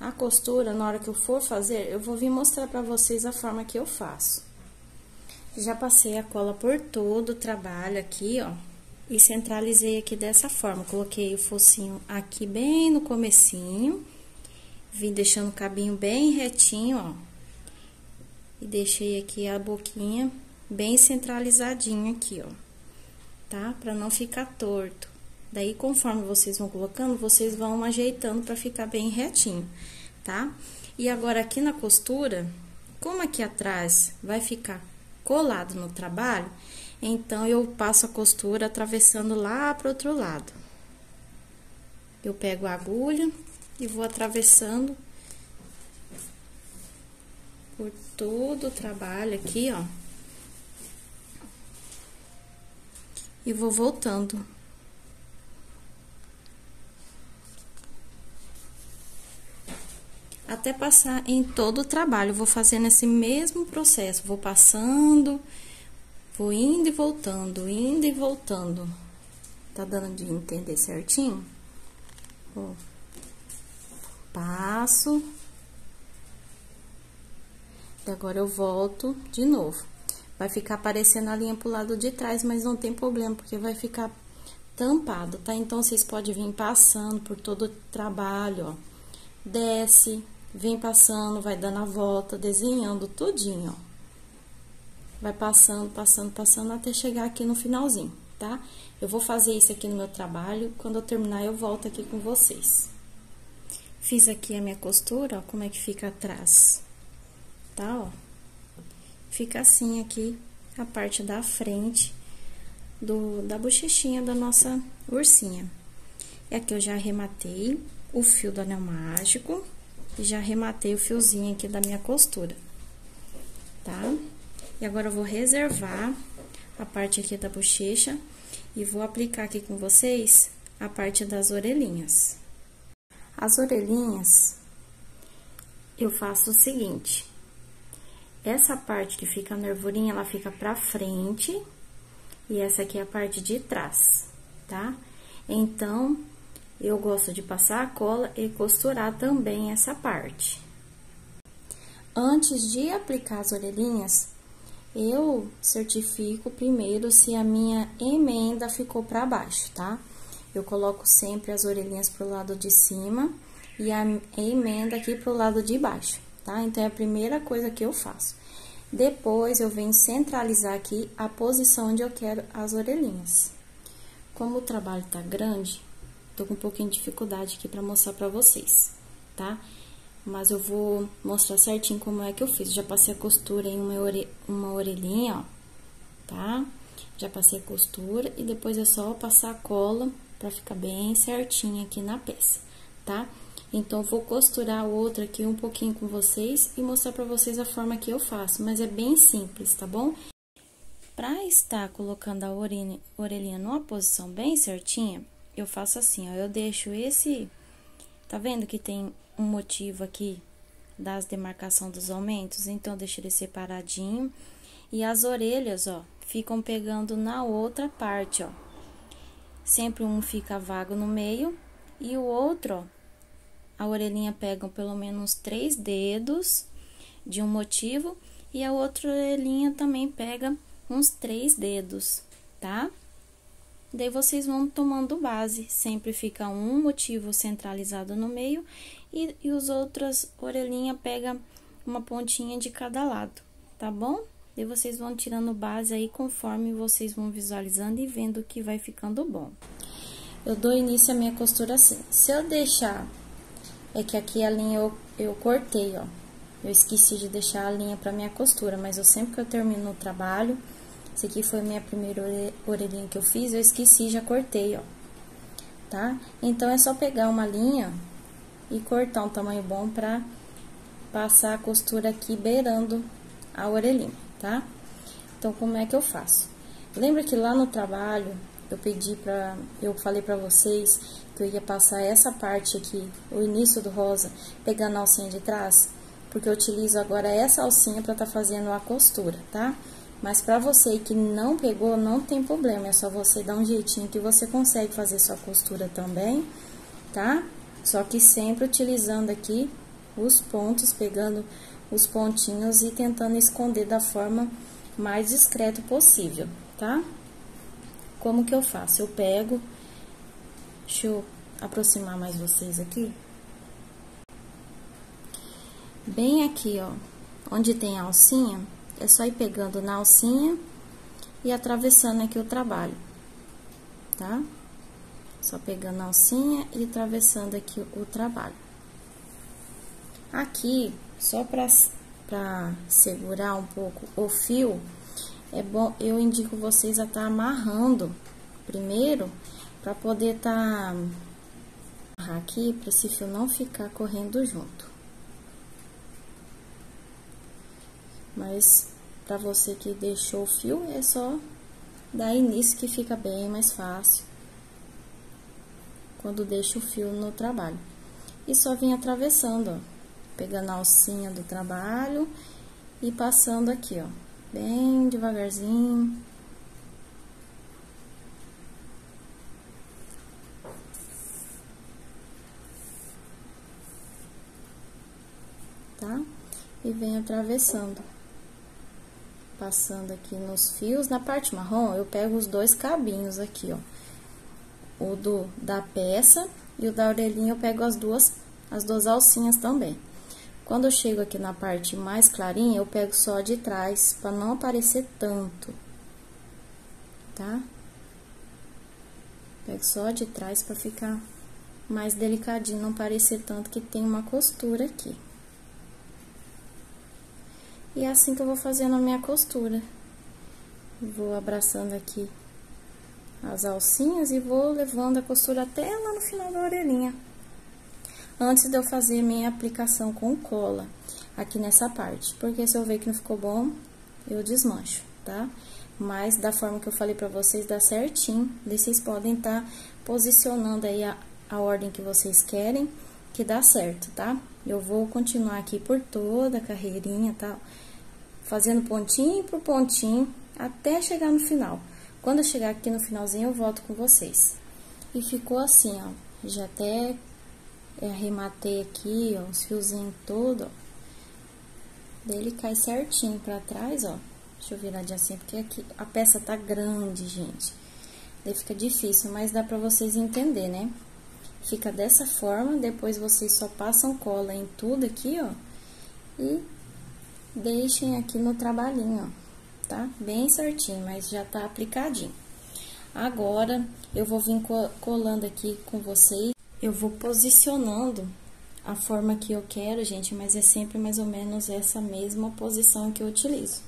A costura, na hora que eu for fazer, eu vou vir mostrar pra vocês a forma que eu faço. Já passei a cola por todo o trabalho aqui, ó, e centralizei aqui dessa forma. Coloquei o focinho aqui bem no comecinho, vim deixando o cabinho bem retinho, ó, e deixei aqui a boquinha bem centralizadinha aqui, ó, tá? Pra não ficar torto. Daí, conforme vocês vão colocando, vocês vão ajeitando pra ficar bem retinho, tá? E agora, aqui na costura, como aqui atrás vai ficar colado no trabalho, então, eu passo a costura atravessando lá pro outro lado. Eu pego a agulha e vou atravessando por todo o trabalho aqui, ó. E vou voltando. Até passar em todo o trabalho, vou fazendo esse mesmo processo, vou passando, vou indo e voltando, indo e voltando. Tá dando de entender certinho? Ó, passo. E agora, eu volto de novo. Vai ficar aparecendo a linha pro lado de trás, mas não tem problema, porque vai ficar tampado, tá? Então, vocês podem vir passando por todo o trabalho, ó. Desce, vem passando, vai dando a volta, desenhando tudinho, ó. Vai passando, passando, passando, até chegar aqui no finalzinho, tá? Eu vou fazer isso aqui no meu trabalho, quando eu terminar, eu volto aqui com vocês. Fiz aqui a minha costura, ó, como é que fica atrás, tá, ó? Fica assim aqui, a parte da frente da bochechinha da nossa ursinha. E aqui eu já arrematei o fio do anel mágico, e já rematei o fiozinho aqui da minha costura, tá? E agora eu vou reservar a parte aqui da bochecha e vou aplicar aqui com vocês a parte das orelhinhas. As orelhinhas, eu faço o seguinte, essa parte que fica a nervurinha, ela fica pra frente, e essa aqui é a parte de trás, tá? Então, eu gosto de passar a cola e costurar também essa parte. Antes de aplicar as orelhinhas, eu certifico primeiro se a minha emenda ficou pra baixo, tá? Eu coloco sempre as orelhinhas pro lado de cima e a emenda aqui pro lado de baixo, tá? Então, é a primeira coisa que eu faço. Depois, eu venho centralizar aqui a posição onde eu quero as orelhinhas. Como o trabalho tá grande, tô com um pouquinho de dificuldade aqui pra mostrar pra vocês, tá? Mas eu vou mostrar certinho como é que eu fiz. Já passei a costura em uma orelhinha, ó, tá? Já passei a costura e depois é só passar a cola pra ficar bem certinho aqui na peça, tá? Então, eu vou costurar a outra aqui um pouquinho com vocês e mostrar pra vocês a forma que eu faço, mas é bem simples, tá bom? Pra estar colocando a orelhinha numa posição bem certinha, eu faço assim, ó, eu deixo esse... Tá vendo que tem um motivo aqui das demarcação dos aumentos? Então, eu deixo ele separadinho e as orelhas, ó, ficam pegando na outra parte, ó. Sempre um fica vago no meio e o outro, ó, a orelhinha pega pelo menos 3 dedos de um motivo e a outra orelhinha também pega uns 3 dedos, tá? Daí, vocês vão tomando base, sempre fica um motivo centralizado no meio e os outras orelhinhas pegam uma pontinha de cada lado, tá bom? Daí, vocês vão tirando base aí conforme vocês vão visualizando e vendo que vai ficando bom. Eu dou início à minha costura assim. Se eu deixar, é que aqui a linha eu cortei, ó. Eu esqueci de deixar a linha pra minha costura, mas eu sempre que eu termino o trabalho, esse aqui foi a minha primeira orelhinha que eu fiz, eu esqueci, já cortei, ó, tá? Então, é só pegar uma linha e cortar um tamanho bom pra passar a costura aqui beirando a orelhinha, tá? Então, como é que eu faço? Lembra que lá no trabalho, eu falei pra vocês que eu ia passar essa parte aqui, o início do rosa, pegando a alcinha de trás? Porque eu utilizo agora essa alcinha pra tá fazendo a costura, tá? Mas pra você que não pegou, não tem problema, é só você dar um jeitinho que você consegue fazer sua costura também, tá? Só que sempre utilizando aqui os pontos, pegando os pontinhos e tentando esconder da forma mais discreta possível, tá? Como que eu faço? Eu pego, deixa eu aproximar mais vocês aqui. Bem aqui, ó, onde tem a alcinha, é só ir pegando na alcinha e atravessando aqui o trabalho, tá? Só pegando a alcinha e atravessando aqui o trabalho. Aqui, só pra segurar um pouco o fio, é bom, eu indico vocês a tá amarrando primeiro, pra poder amarrar aqui, pra esse fio não ficar correndo junto. Mas, pra você que deixou o fio, é só dar início que fica bem mais fácil quando deixa o fio no trabalho. E só vem atravessando, ó, pegando a alcinha do trabalho e passando aqui, ó, bem devagarzinho. Tá? E vem atravessando. Passando aqui nos fios. Na parte marrom, eu pego os 2 cabinhos aqui, ó. O da peça e o da orelhinha eu pego as duas alcinhas também. Quando eu chego aqui na parte mais clarinha, eu pego só de trás, pra não aparecer tanto, tá? Pego só de trás pra ficar mais delicadinho, não parecer tanto que tem uma costura aqui. E é assim que eu vou fazendo a minha costura. Vou abraçando aqui as alcinhas e vou levando a costura até lá no final da orelhinha. antes de eu fazer minha aplicação com cola aqui nessa parte. Porque se eu ver que não ficou bom, eu desmancho, tá? Mas da forma que eu falei pra vocês, dá certinho. Daí vocês podem estar posicionando aí a ordem que vocês querem, que dá certo, tá? Eu vou continuar aqui por toda a carreirinha, tá? Fazendo pontinho por pontinho, até chegar no final. Quando eu chegar aqui no finalzinho, eu volto com vocês. E ficou assim, ó. Já até arrematei aqui, ó, os fiozinhos todos, ó. Daí ele cai certinho pra trás, ó. Deixa eu virar de assim, porque aqui a peça tá grande, gente. Daí fica difícil, mas dá pra vocês entenderem, né? Fica dessa forma, depois vocês só passam cola em tudo aqui, ó. E deixem aqui no trabalhinho, ó. Tá? Bem certinho, mas já tá aplicadinho. Agora, eu vou vir colando aqui com vocês. Eu vou posicionando a forma que eu quero, gente, mas é sempre mais ou menos essa mesma posição que eu utilizo,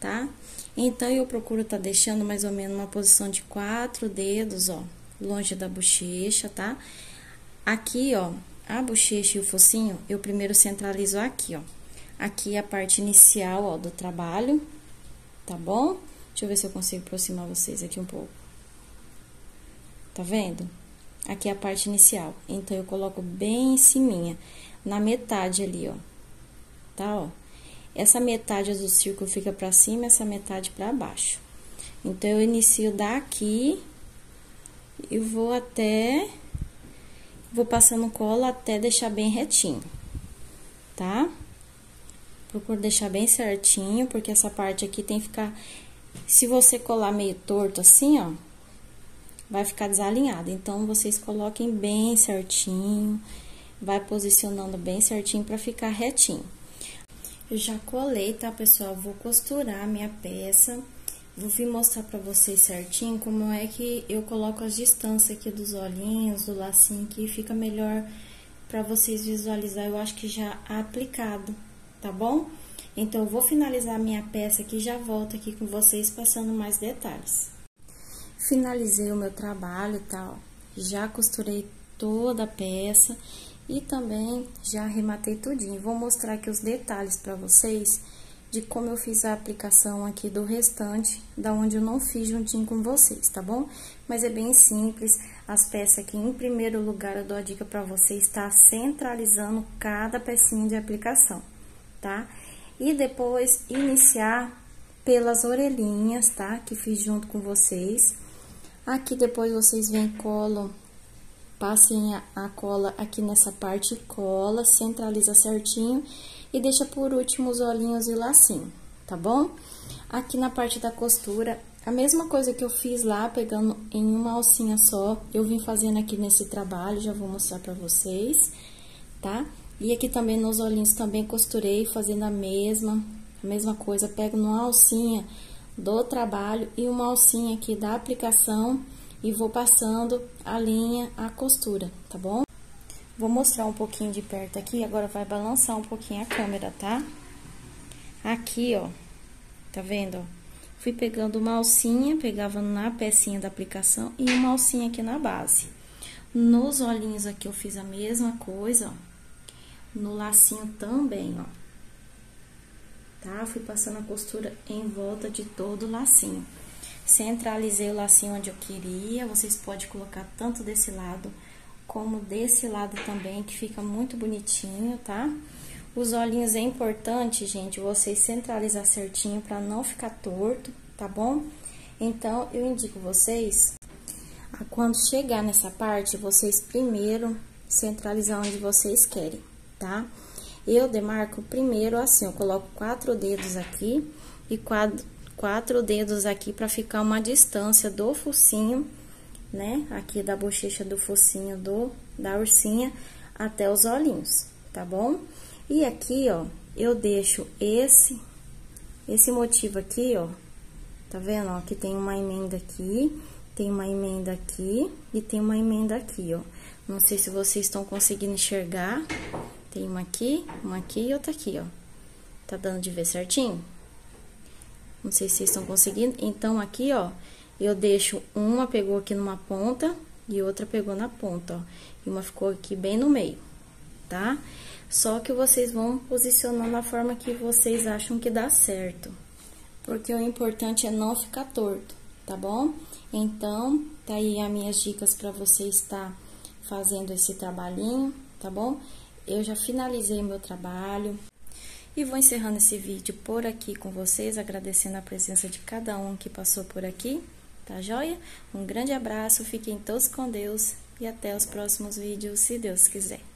tá? Então, eu procuro tá deixando mais ou menos uma posição de 4 dedos, ó, longe da bochecha, tá? Aqui, ó, a bochecha e o focinho, eu primeiro centralizo aqui, ó. Aqui é a parte inicial, ó, do trabalho, tá bom? Deixa eu ver se eu consigo aproximar vocês aqui um pouco. Tá vendo? Aqui é a parte inicial. Então, eu coloco bem em ciminha, na metade ali, ó. Tá, ó? Essa metade do círculo fica pra cima, essa metade pra baixo. Então, eu inicio daqui e vou até... Vou passando cola até deixar bem retinho, tá? Procuro deixar bem certinho, porque essa parte aqui tem que ficar... Se você colar meio torto assim, ó, vai ficar desalinhado. Então, vocês coloquem bem certinho, vai posicionando bem certinho pra ficar retinho. Eu já colei, tá, pessoal? Vou costurar a minha peça. Vou vir mostrar pra vocês certinho como é que eu coloco as distâncias aqui dos olhinhos, do lacinho, que fica melhor pra vocês visualizar. Eu acho que já aplicado, tá bom? Então, eu vou finalizar a minha peça aqui e já volto aqui com vocês passando mais detalhes. Finalizei o meu trabalho, tá? Ó, já costurei toda a peça e também já arrematei tudinho. Vou mostrar aqui os detalhes pra vocês de como eu fiz a aplicação aqui do restante, da onde eu não fiz juntinho com vocês, tá bom? Mas é bem simples, as peças aqui, em primeiro lugar, eu dou a dica pra vocês estar centralizando cada pecinha de aplicação, tá? E depois, iniciar pelas orelhinhas, tá? Que fiz junto com vocês. Aqui, depois, vocês vêm e colam, passem a cola aqui nessa parte, cola, centraliza certinho e deixa por último os olhinhos e o lacinho, tá bom? Aqui na parte da costura, a mesma coisa que eu fiz lá, pegando em uma alcinha só, eu vim fazendo aqui nesse trabalho, já vou mostrar pra vocês, tá? E aqui também nos olhinhos também costurei, fazendo a mesma coisa, pego numa alcinha do trabalho e uma alcinha aqui da aplicação e vou passando a linha, a costura, tá bom? Vou mostrar um pouquinho de perto aqui, agora vai balançar um pouquinho a câmera, tá? Aqui, ó, tá vendo, ó? Fui pegando uma alcinha, pegava na pecinha da aplicação e uma alcinha aqui na base. Nos olhinhos aqui eu fiz a mesma coisa, ó. No lacinho também, ó. Tá? Fui passando a costura em volta de todo o lacinho. Centralizei o lacinho onde eu queria, vocês podem colocar tanto desse lado como desse lado também, que fica muito bonitinho, tá? Os olhinhos é importante, gente, vocês centralizar certinho pra não ficar torto, tá bom? Então, eu indico vocês, quando chegar nessa parte, vocês primeiro centralizar onde vocês querem, tá? Eu demarco primeiro assim, eu coloco 4 dedos aqui e 4 dedos aqui pra ficar uma distância do focinho, né? Aqui da bochecha do focinho da ursinha até os olhinhos, tá bom? E aqui, ó, eu deixo esse motivo aqui, ó, tá vendo, ó, que tem uma emenda aqui, tem uma emenda aqui e tem uma emenda aqui, ó. Não sei se vocês estão conseguindo enxergar, tem uma aqui e outra aqui, ó. Tá dando de ver certinho? Não sei se vocês estão conseguindo. Então, aqui, ó, eu deixo uma pegou aqui numa ponta e outra pegou na ponta, ó. E uma ficou aqui bem no meio, tá? Só que vocês vão posicionando da forma que vocês acham que dá certo. Porque o importante é não ficar torto, tá bom? Então, tá aí as minhas dicas para você estar fazendo esse trabalhinho, tá bom? Eu já finalizei meu trabalho e vou encerrando esse vídeo por aqui com vocês, agradecendo a presença de cada um que passou por aqui, tá joia? Um grande abraço, fiquem todos com Deus e até os próximos vídeos, se Deus quiser.